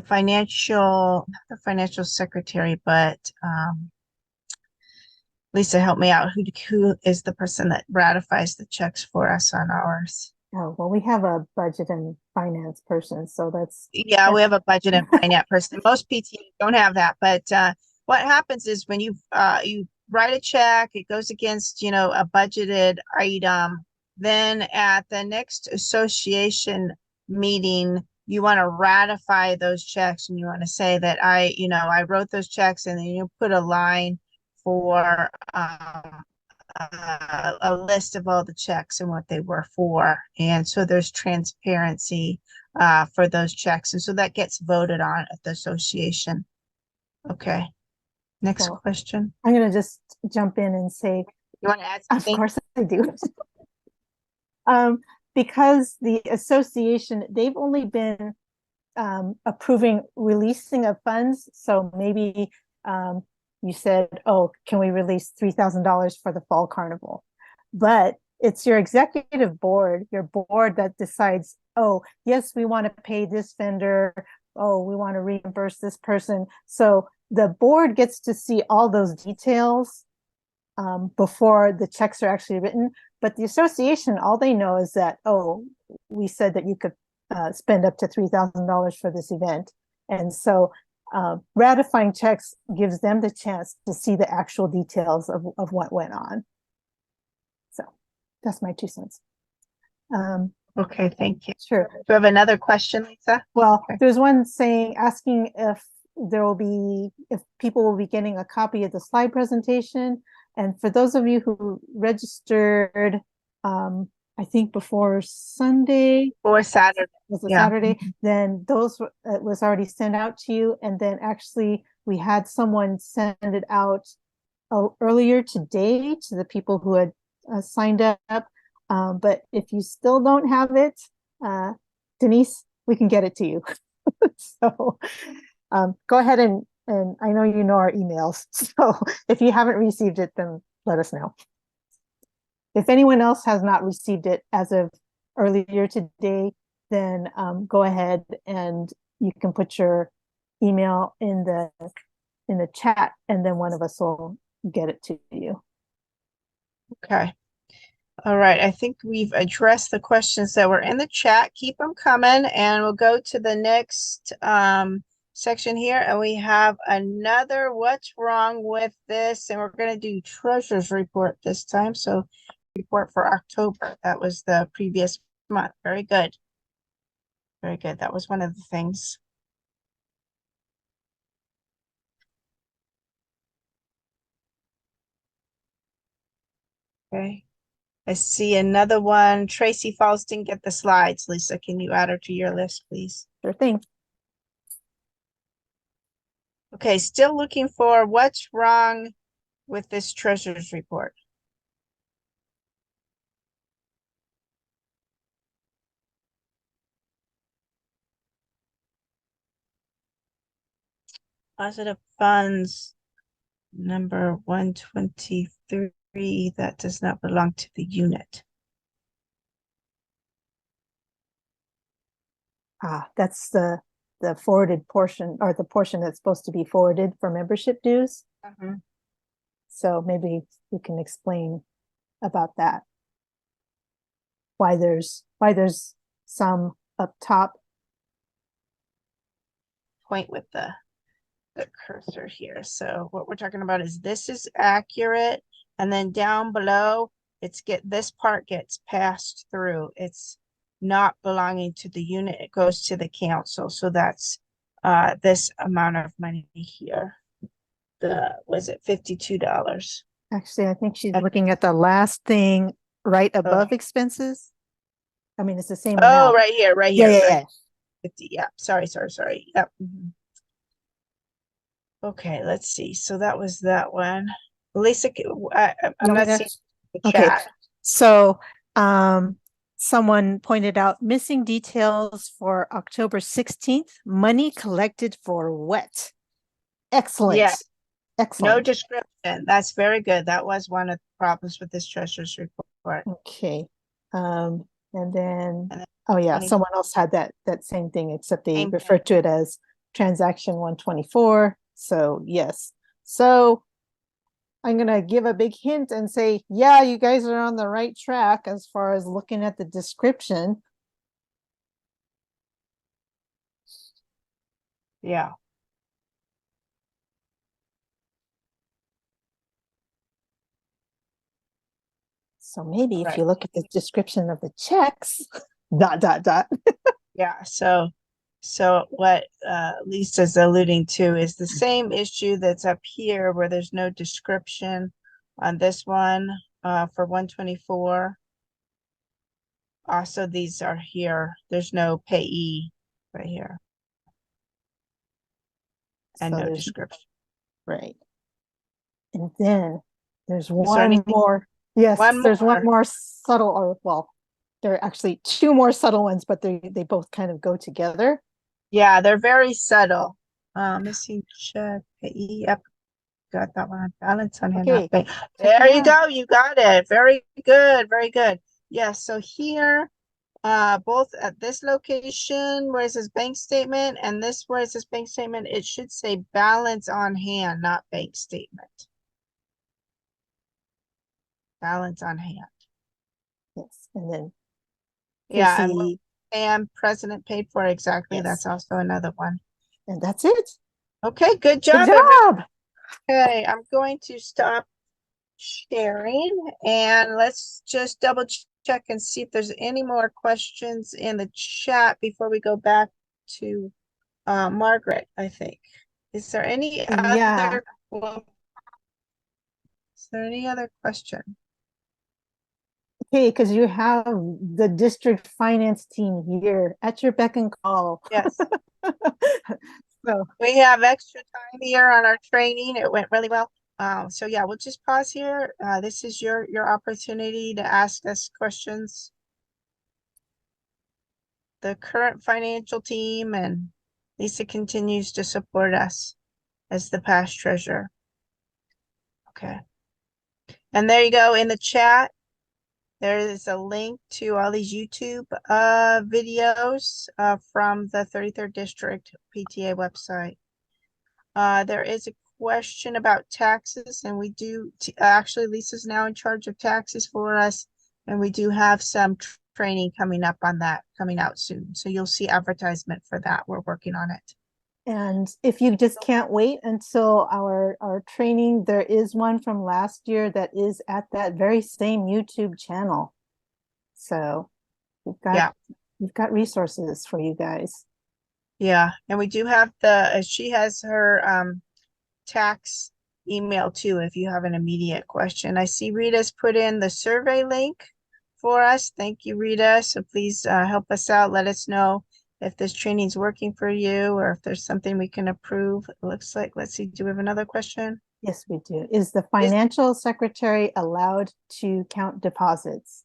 financial, not the financial secretary, but Lisa, help me out. Who is the person that ratifies the checks for us on ours? Oh, well, we have a budget and finance person, so that's. Yeah, we have a budget and finance person. Most PTAs don't have that, but what happens is when you write a check, it goes against, a budgeted item. Then at the next association meeting, you want to ratify those checks, and you want to say that I wrote those checks, and then you put a line for a list of all the checks and what they were for. And so there's transparency for those checks. And so that gets voted on at the association. Okay. Next question. I'm going to just jump in and say, you want to add something? Of course I do. Because the association, they've only been approving releasing of funds. So maybe you said, oh, can we release $3,000 for the fall carnival? But it's your executive board, your board that decides, oh, yes, we want to pay this vendor. Oh, we want to reimburse this person. So the board gets to see all those details before the checks are actually written. But the association, all they know is that, oh, we said that you could spend up to $3,000 for this event. And so ratifying checks gives them the chance to see the actual details of what went on. So that's my 2 cents. Okay, thank you. Sure. Do you have another question, Lisa? Well, there's one asking if people will be getting a copy of the slide presentation. And for those of you who registered, I think before Sunday or Saturday, was a Saturday, then those was already sent out to you. And then actually we had someone send it out earlier today to the people who had signed up. But if you still don't have it, Denise, we can get it to you. So go ahead and I know you know our emails. So if you haven't received it, then let us know. If anyone else has not received it as of earlier today, then go ahead and you can put your email in the in the chat, and then one of us will get it to you. Okay. All right. I think we've addressed the questions that were in the chat. Keep them coming, and we'll go to the next section here. And we have another what's wrong with this? And we're going to do treasurer's report this time. So report for October. That was the previous month. Very good. Very good. That was one of the things. Okay. I see another one. Tracy Falls didn't get the slides. Lisa, can you add her to your list, please? Sure thing. Okay, still looking for what's wrong with this treasurer's report. Positive funds number 123, that does not belong to the unit. That's the forwarded portion, or the portion that's supposed to be forwarded for membership dues. So maybe we can explain about that. Why there's some up top. Point with the cursor here. So what we're talking about is this is accurate, and then down below this part gets passed through. It's not belonging to the unit, it goes to the council. So that's this amount of money here. Was it $52? Actually, I think she's looking at the last thing right above expenses. I mean, it's the same Oh, amount. right here, right Yeah, here. yeah, right. yeah. 50. Yeah. Sorry. Yep. Okay, let's see. So that was that one. Lisa, I'm not seeing the Okay, chat. so someone pointed out missing details for October 16th, money collected for what? Excellent. Yeah. No Excellent. description. That's very good. That was one of the problems with this treasurer's report. Okay. And then, And then oh yeah, 20 someone else had that same thing, except they Same thing. referred to it as transaction 124. So yes. So I'm gonna give a big hint and say, yeah, you guys are on the right track as far as looking at the description. Yeah. So maybe if Right. you look at the description of the checks, dot, dot, dot. Yeah. So what Lisa's alluding to is the same issue that's up here where there's no description on this one for 124. Also, these are here. There's no payee right here and So no there's, description. right. And then there's there one anything- more. Yes, One there's one more. more subtle, or well, there are actually two more subtle ones, but they both kind of go together. Yeah, they're very subtle. Missing check, payee. Yep, got that one. Balance on hand. Okay, Not pay. check There it you out. go. You got it. Very good. Very good. Yeah. So here, both at this location where it says bank statement and this where it says bank statement, it should say balance on hand, not bank statement. Balance on hand. Yes, and then Yeah, and Casey, president paid for exactly. Yes. That's also another one. and that's it. Okay, good Good job, everyone. job. Okay, I'm going to stop sharing and let's just double check and see if there's any more questions in the chat before we go back to Margaret, I think. Is there any Yeah. other question? Okay, because you have the district finance team here at your beck and call. Yes. So We have extra time here on our training. It went really well. So yeah, we'll just pause here. This is your opportunity to ask us questions. The current financial team and Lisa continues to support us as the past treasurer. Okay. And there you go in the chat. There is a link to all these YouTube videos from the 33rd District PTA website. There is a question about taxes, and we do, actually, Lisa's now in charge of taxes for us, and we do have some training coming up on that, coming out soon. So you'll see advertisement for that. We're working on it. And if you just can't wait until our training, there is one from last year that is at that very same YouTube channel. So Yeah. we've got resources for you guys. Yeah, and we do have she has her tax email too, if you have an immediate question. I see Rita's put in the survey link for us. Thank you, Rita. So please help us out. Let us know if this training is working for you or if there's something we can approve. It looks like, let's see, do we have another question? Yes, we do. Is the financial secretary allowed to count deposits?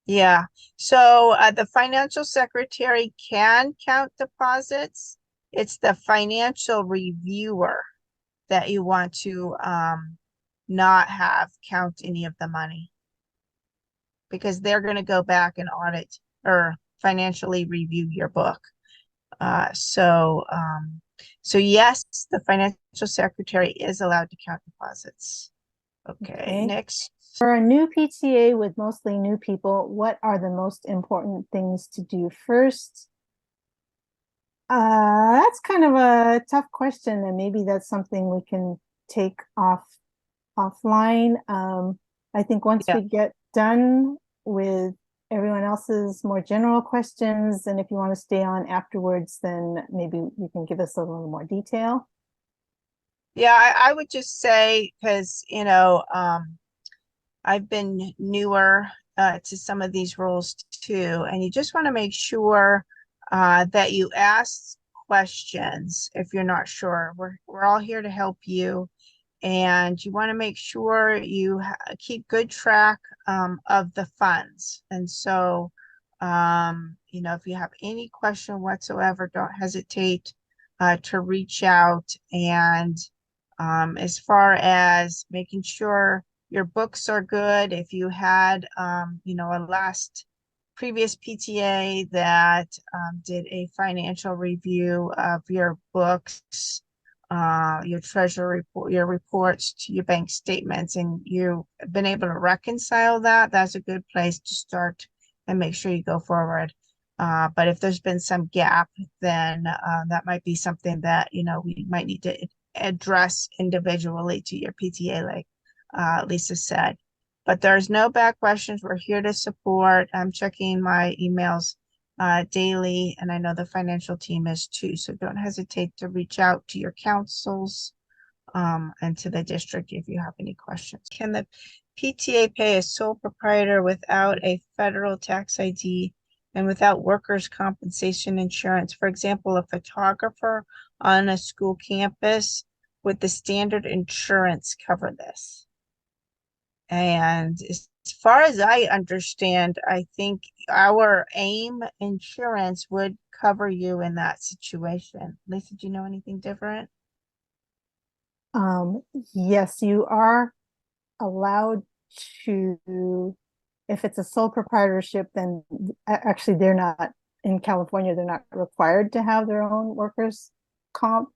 Yeah, so the financial secretary can count deposits. It's the financial reviewer that you want to not have count any of the money, because they're going to go back and audit or financially review your book. So yes, the financial secretary is allowed to count deposits. Okay, next. For a new PTA with mostly new people, what are the most important things to do first? That's kind of a tough question, and maybe that's something we can take offline. I think once we get done with everyone else's more general questions, and if you want to stay on afterwards, then maybe you can give us a little more detail. Yeah, I would just say, because, you know, I've been newer to some of these roles too, and you just want to make sure that you ask questions if you're not sure. We're all here to help you, and you want to make sure you keep good track of the funds. And so, you know, if you have any question whatsoever, don't hesitate to reach out. And as far as making sure your books are good, if you had, you know, a previous PTA that did a financial review of your books, your treasury report, your reports to your bank statements, and you've been able to reconcile that, that's a good place to start and make sure you go forward. But if there's been some gap, then that might be something that, you know, we might need to address individually to your PTA, like Lisa said. But there's no bad questions. We're here to support. I'm checking my emails daily, and I know the financial team is too. So don't hesitate to reach out to your councils and to the district if you have any questions. Can the PTA pay a sole proprietor without a federal tax ID and without workers' compensation insurance? For example, a photographer on a school campus, would the standard insurance cover this? And as far as I understand, I think our AIM insurance would cover you in that situation. Lisa, do you know anything different? Yes, you are allowed to, if it's a sole proprietorship, then actually they're not, in California, they're not required to have their own workers' comp.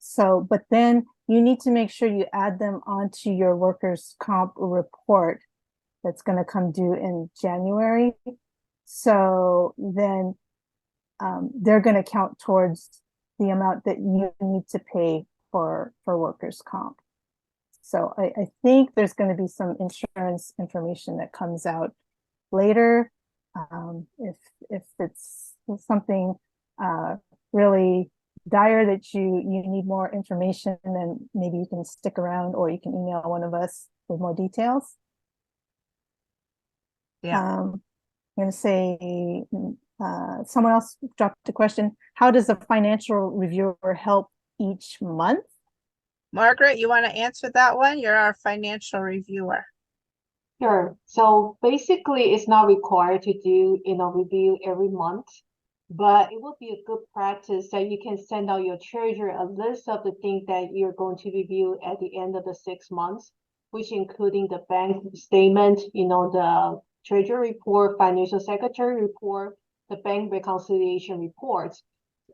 So, but then you need to make sure you add them onto your workers' comp report that's going to come due in January. So then they're going to count towards the amount that you need to pay for workers' comp. So I think there's going to be some insurance information that comes out later. If it's something really dire that you need more information, then maybe you can stick around, or you can email one of us with more details. Yeah. I'm going to say someone else dropped a question. How does a financial reviewer help each month? Margaret, you want to answer that one? You're our financial reviewer. Sure. So basically, it's not required to do, you know, review every month, but it would be a good practice that you can send out your treasurer a list of the things that you're going to review at the end of the 6 months, which including the bank statement, you know, the treasury report, financial secretary report, the bank reconciliation reports,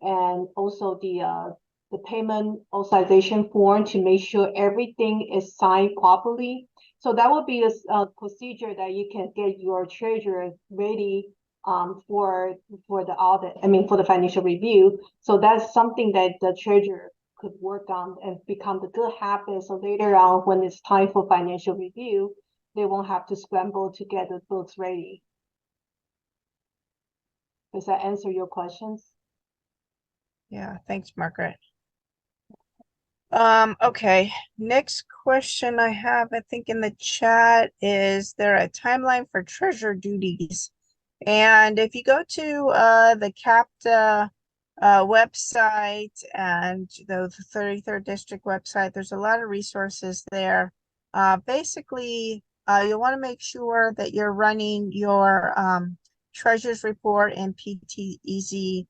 and also the the payment authorization form to make sure everything is signed properly. So that would be a procedure that you can get your treasurer ready for the audit, for the financial review. So that's something that the treasurer could work on and become the good habit. So later on, when it's time for financial review, they won't have to scramble to get the books ready. Does that answer your questions? Yeah, thanks, Margaret. Okay, next question I have, I think in the chat, is there a timeline for treasurer duties? And if you go to the CAPTA website and the 33rd District website, there's a lot of resources there. Basically, you'll want to make sure that you're running your treasurer's report and PTEZ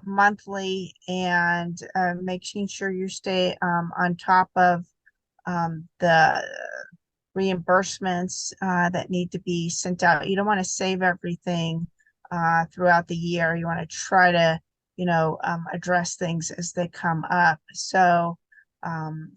monthly, and making sure you stay on top of the reimbursements that need to be sent out. You don't want to save everything throughout the year. You want to try to, address things as they come up. So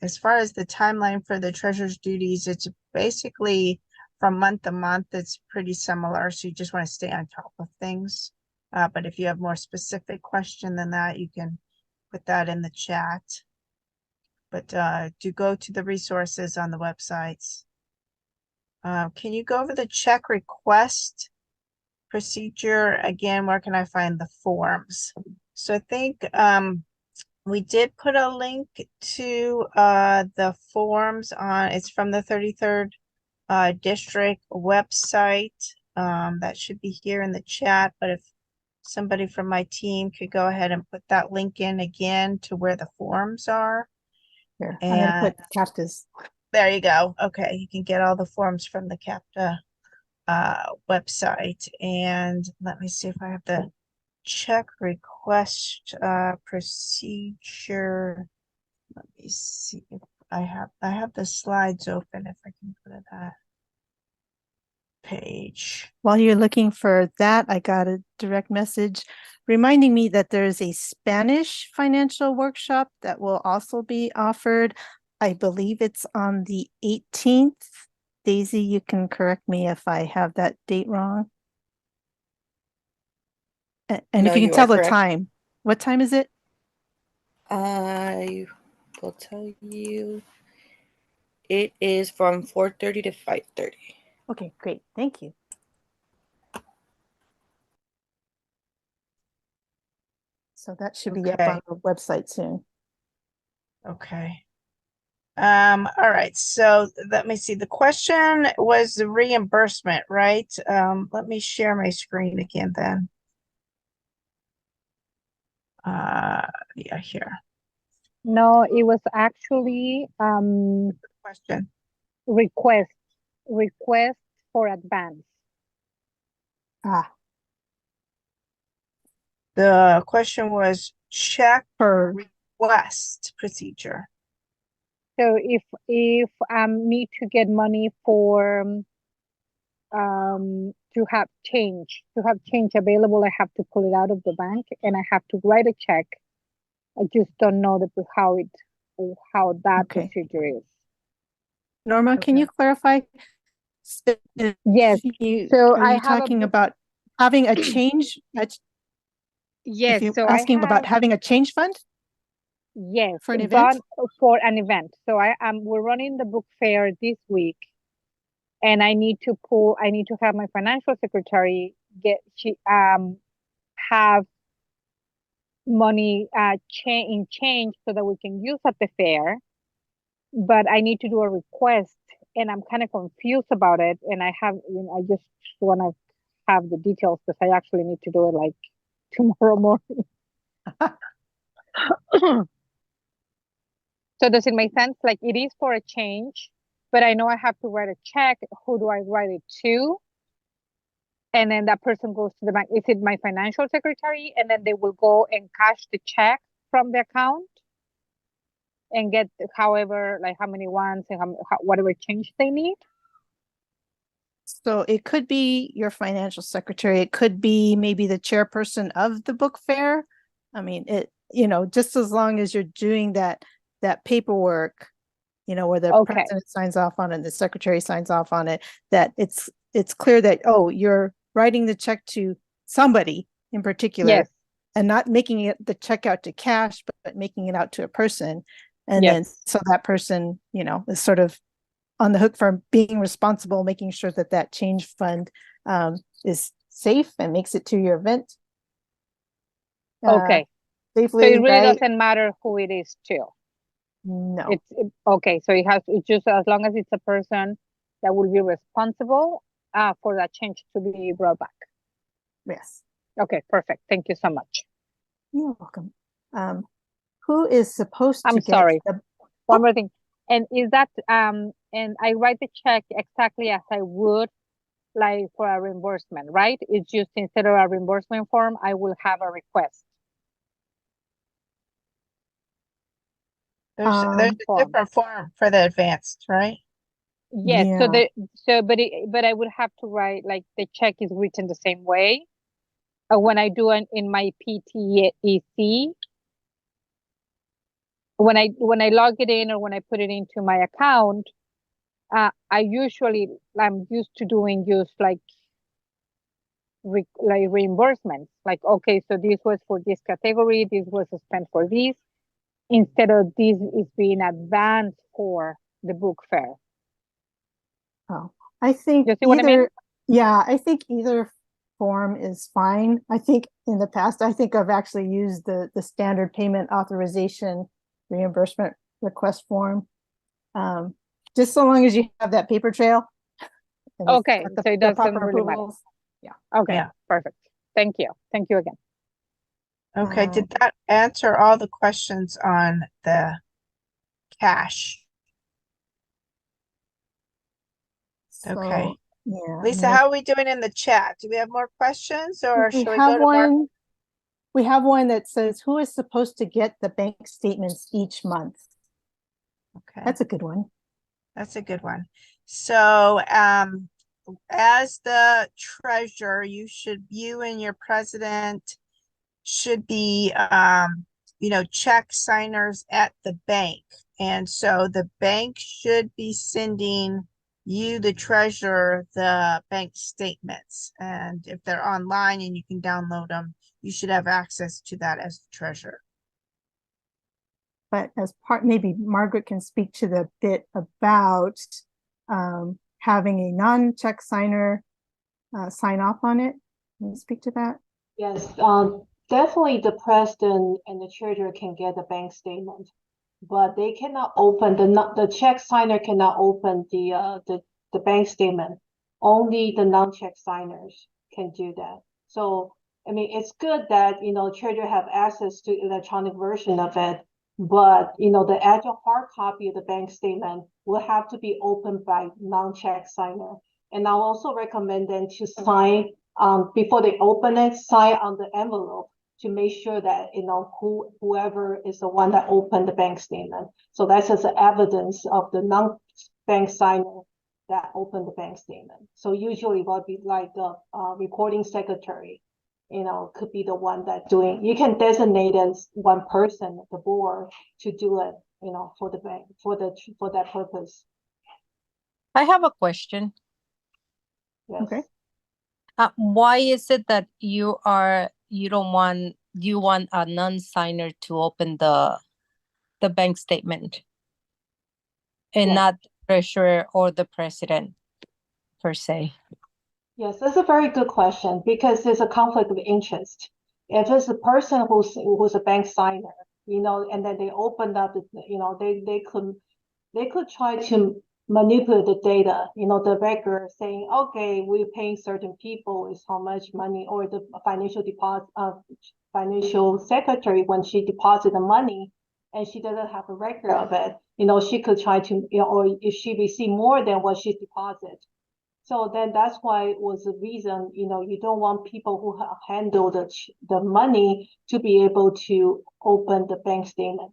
as far as the timeline for the treasurer's duties, it's basically from month to month. It's pretty similar. So you just want to stay on top of things. But if you have more specific question than that, you can put that in the chat. But do go to the resources on the websites. Can you go over the check request procedure again? Where can I find the forms? So I think we did put a link to the forms on, it's from the 33rd District website. That should be here in the chat, but if somebody from my team could go ahead and put that link in again to where the forms are. Here, I'm gonna put CAPTA's. There you go. Okay, you can get all the forms from the CAPTA website. And let me see if I have the check request procedure. Let me see if I have the slides open, if I can go to that page. While you're looking for that, I got a direct message reminding me that there is a Spanish financial workshop that will also be offered. I believe it's on the 18th. Daisy, you can correct me if I have that date wrong. And No, if you can you tell are the correct. time, what time is it? I will tell you. It is from 4:30 to 5:30. Okay, great. Thank you. So that should be up Okay. on the website soon. Okay. All right, so let me see. The question was the reimbursement, right? Let me share my screen again then. Yeah, here. No, it was actually Question. request for advance. Ah, The question was check for request procedure. So if need to get money for to have change available, I have to pull it out of the bank and I have to write a check. I just don't know how that Okay. procedure is. Norma, can Okay. you clarify? Yes. You, So are I you have a talking book- about having a change? Yes. If you're So asking I have, about having a change fund yes, for an but event? for an event. So we're running the book fair this week, and I need to have my financial secretary have money in change so that we can use at the fair, but I need to do a request and I'm kind of confused about it, and I just want to have the details because I actually need to do it like tomorrow morning. So does it make sense? Like, it is for a change, but I know I have to write a check. Who do I write it to? And then that person goes to the bank. Is it my financial secretary? And then they will go and cash the check from the account and get however, like how many ones and whatever change they need. So it could be your financial secretary. It could be maybe the chairperson of the book fair. I mean, you know, just as long as you're doing that paperwork, you know, where the Okay. president signs off on it, the secretary signs off on it, that it's clear that, oh, you're writing the check to somebody in particular, Yes. and not making it the check out to cash, but making it out to a person. And then Yes. so that person, you know, is sort of on the hook for being responsible, making sure that that change fund is safe and makes it to your event. Okay. So Safely, it really right? doesn't matter who it is too. No. Okay. So it's just as long as it's a person that will be responsible for that change to be brought back. Yes. Okay, perfect. Thank you so much. You're welcome. Who is supposed to I'm get sorry. the One more thing. And is that and I write the check exactly as I would like for a reimbursement, right? It's just instead of a reimbursement form, I will have a request. There's a Form. different form for the advanced, right? Yes. Yeah. But I would have to write like the check is written the same way. When I do it in my PTEC, when I log it in or when I put it into my account, I'm used to doing just like reimbursements. Like, okay, so this was for this category, this was spent for this, instead of this is being advanced for the book fair. Oh, I think You see what I mean? yeah, I think either form is fine. I think in the past, I think I've actually used the standard payment authorization reimbursement request form. Just so long as you have that paper trail. and it's Okay, got so it the doesn't proper really matter. approvals. Yeah. Okay, Yeah. perfect. Thank you. Thank you again. Okay, did that answer all the questions on the cash? Okay. So, yeah. Lisa, how are we doing in the chat? Do we have more questions or we should we have go to Mark? one. We have one that says, who is supposed to get the bank statements each month? Okay, That's a good one. that's a good one. So, as the treasurer, you and your president should be, check signers at the bank. And so the bank should be sending you, the treasurer, the bank statements. And if they're online and you can download them, you should have access to that as the treasurer. But as part, maybe Margaret can speak to the bit about having a non-check signer sign off on it. Can you speak to that? Yes, definitely the president and the treasurer can get the bank statement, but they cannot open the check signer cannot open the bank statement. Only the non-check signers can do that. So I mean, it's good that treasurer have access to electronic version of it, but the actual hard copy of the bank statement will have to be opened by non-check signer. And I'll also recommend them to sign before they open it, sign on the envelope to make sure that whoever is the one that opened the bank statement. So that's just evidence of the non-bank signer that opened the bank statement. So usually it will be like the recording secretary, could be the one that doing. You can designate as one person at the board to do it, for the bank for that purpose. I have a question. Yes. Okay. Why is it that you want a non-signer to open the bank statement and Yeah. not the treasurer or the president per se? Yes, that's a very good question because there's a conflict of interest. If it's a person who's a bank signer, and then they opened up, they could try to manipulate the data, the record saying, okay, we're paying certain people is how much money, or the financial secretary, when she deposit the money and she doesn't have a record of it, she could try to, or if she receive more than what she deposited. So then that's why it was the reason, you don't want people who handle the money to be able to open the bank statement.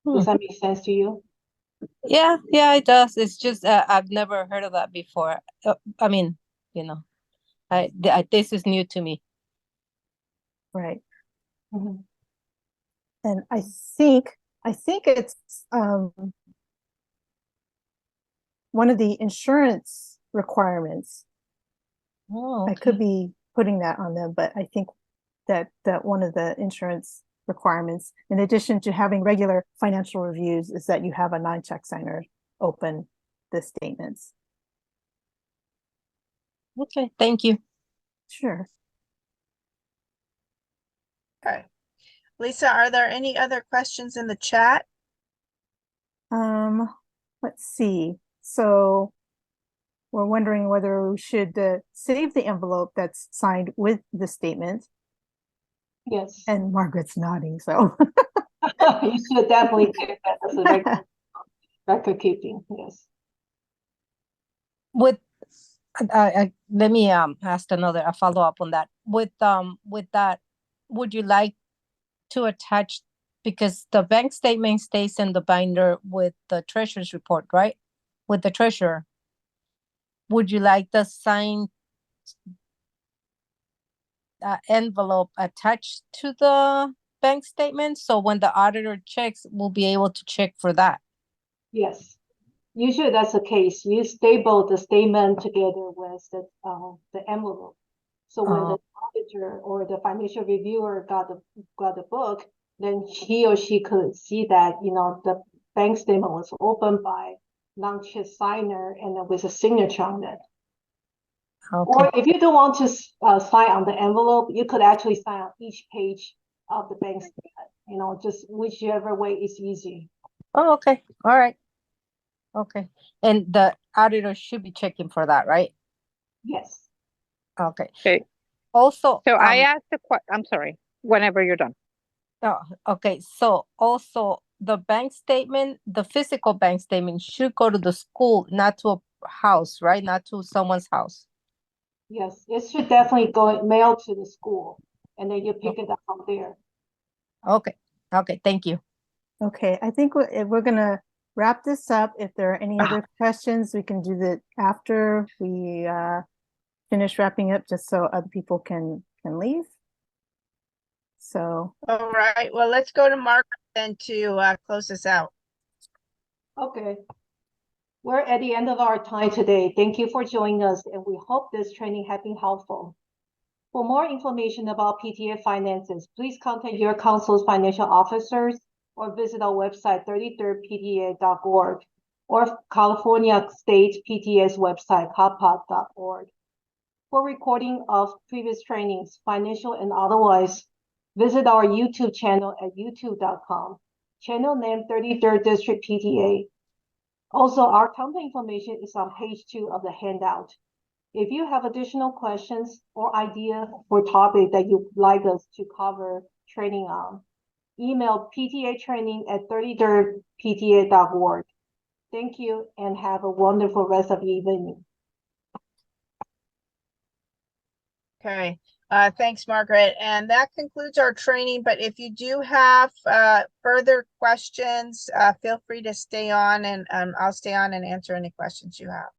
Does that make sense to you? Yeah, it does. It's just I've never heard of that before. I mean, this is new to me. Right. Mhm. And I think it's one of the insurance requirements. Oh, I could be putting that on them, but I think that one of the insurance requirements, in addition to having regular financial reviews, is that you have a non-check signer open the statements. okay, thank you. Sure. Okay. Lisa, are there any other questions in the chat? Let's see. So we're wondering whether we should save the envelope that's signed with the statement. Yes. And Margaret's nodding, so. You should definitely take that as a record keeping, yes. With let me ask a follow-up on that. With that, would you like to attach, because the bank statement stays in the binder with the treasurer's report, right? With the treasurer. Would you like the signed envelope attached to the bank statement? So when the auditor checks, we'll be able to check for that. Yes. Usually that's the case. You staple the statement together with the envelope. So when the auditor or the financial reviewer got the book, then he or she could see that, you know, the bank statement was opened by non-check signer and then with a signature on it. Okay. Or if you don't want to sign on the envelope, you could actually sign on each page of the bank statement, you know, just whichever way is easy. Oh, okay. All right. Okay. And the auditor should be checking for that, right? Yes. Okay. Okay. Also, So I asked I'm sorry, whenever you're done. oh, okay. So also the bank statement, the physical bank statement should go to the school, not to a house, right? Not to someone's house. Yes, it should definitely go mail to the school, and then you pick it up from there. Okay. Okay. Thank you. Okay, I think we're gonna wrap this up. If there are any other questions, we can do that after we finish wrapping up, just so other people can leave. So. All right, well, let's go to Mark then to close this out. Okay. We're at the end of our time today. Thank you for joining us, and we hope this training has been helpful. For more information about PTA finances, please contact your council's financial officers or visit our website, 33rdpta.org, or California State PTA's website, capot.org. For recording of previous trainings, financial and otherwise, visit our YouTube channel at youtube.com. Channel name 33rd District PTA. Also, our contact information is on page 2 of the handout. If you have additional questions or ideas for topic that you'd like us to cover training on, email ptatraining@33rdpta.org. Thank you and have a wonderful rest of the evening. Okay, thanks, Margaret. And that concludes our training. But if you do have further questions, feel free to stay on, and I'll stay on and answer any questions you have.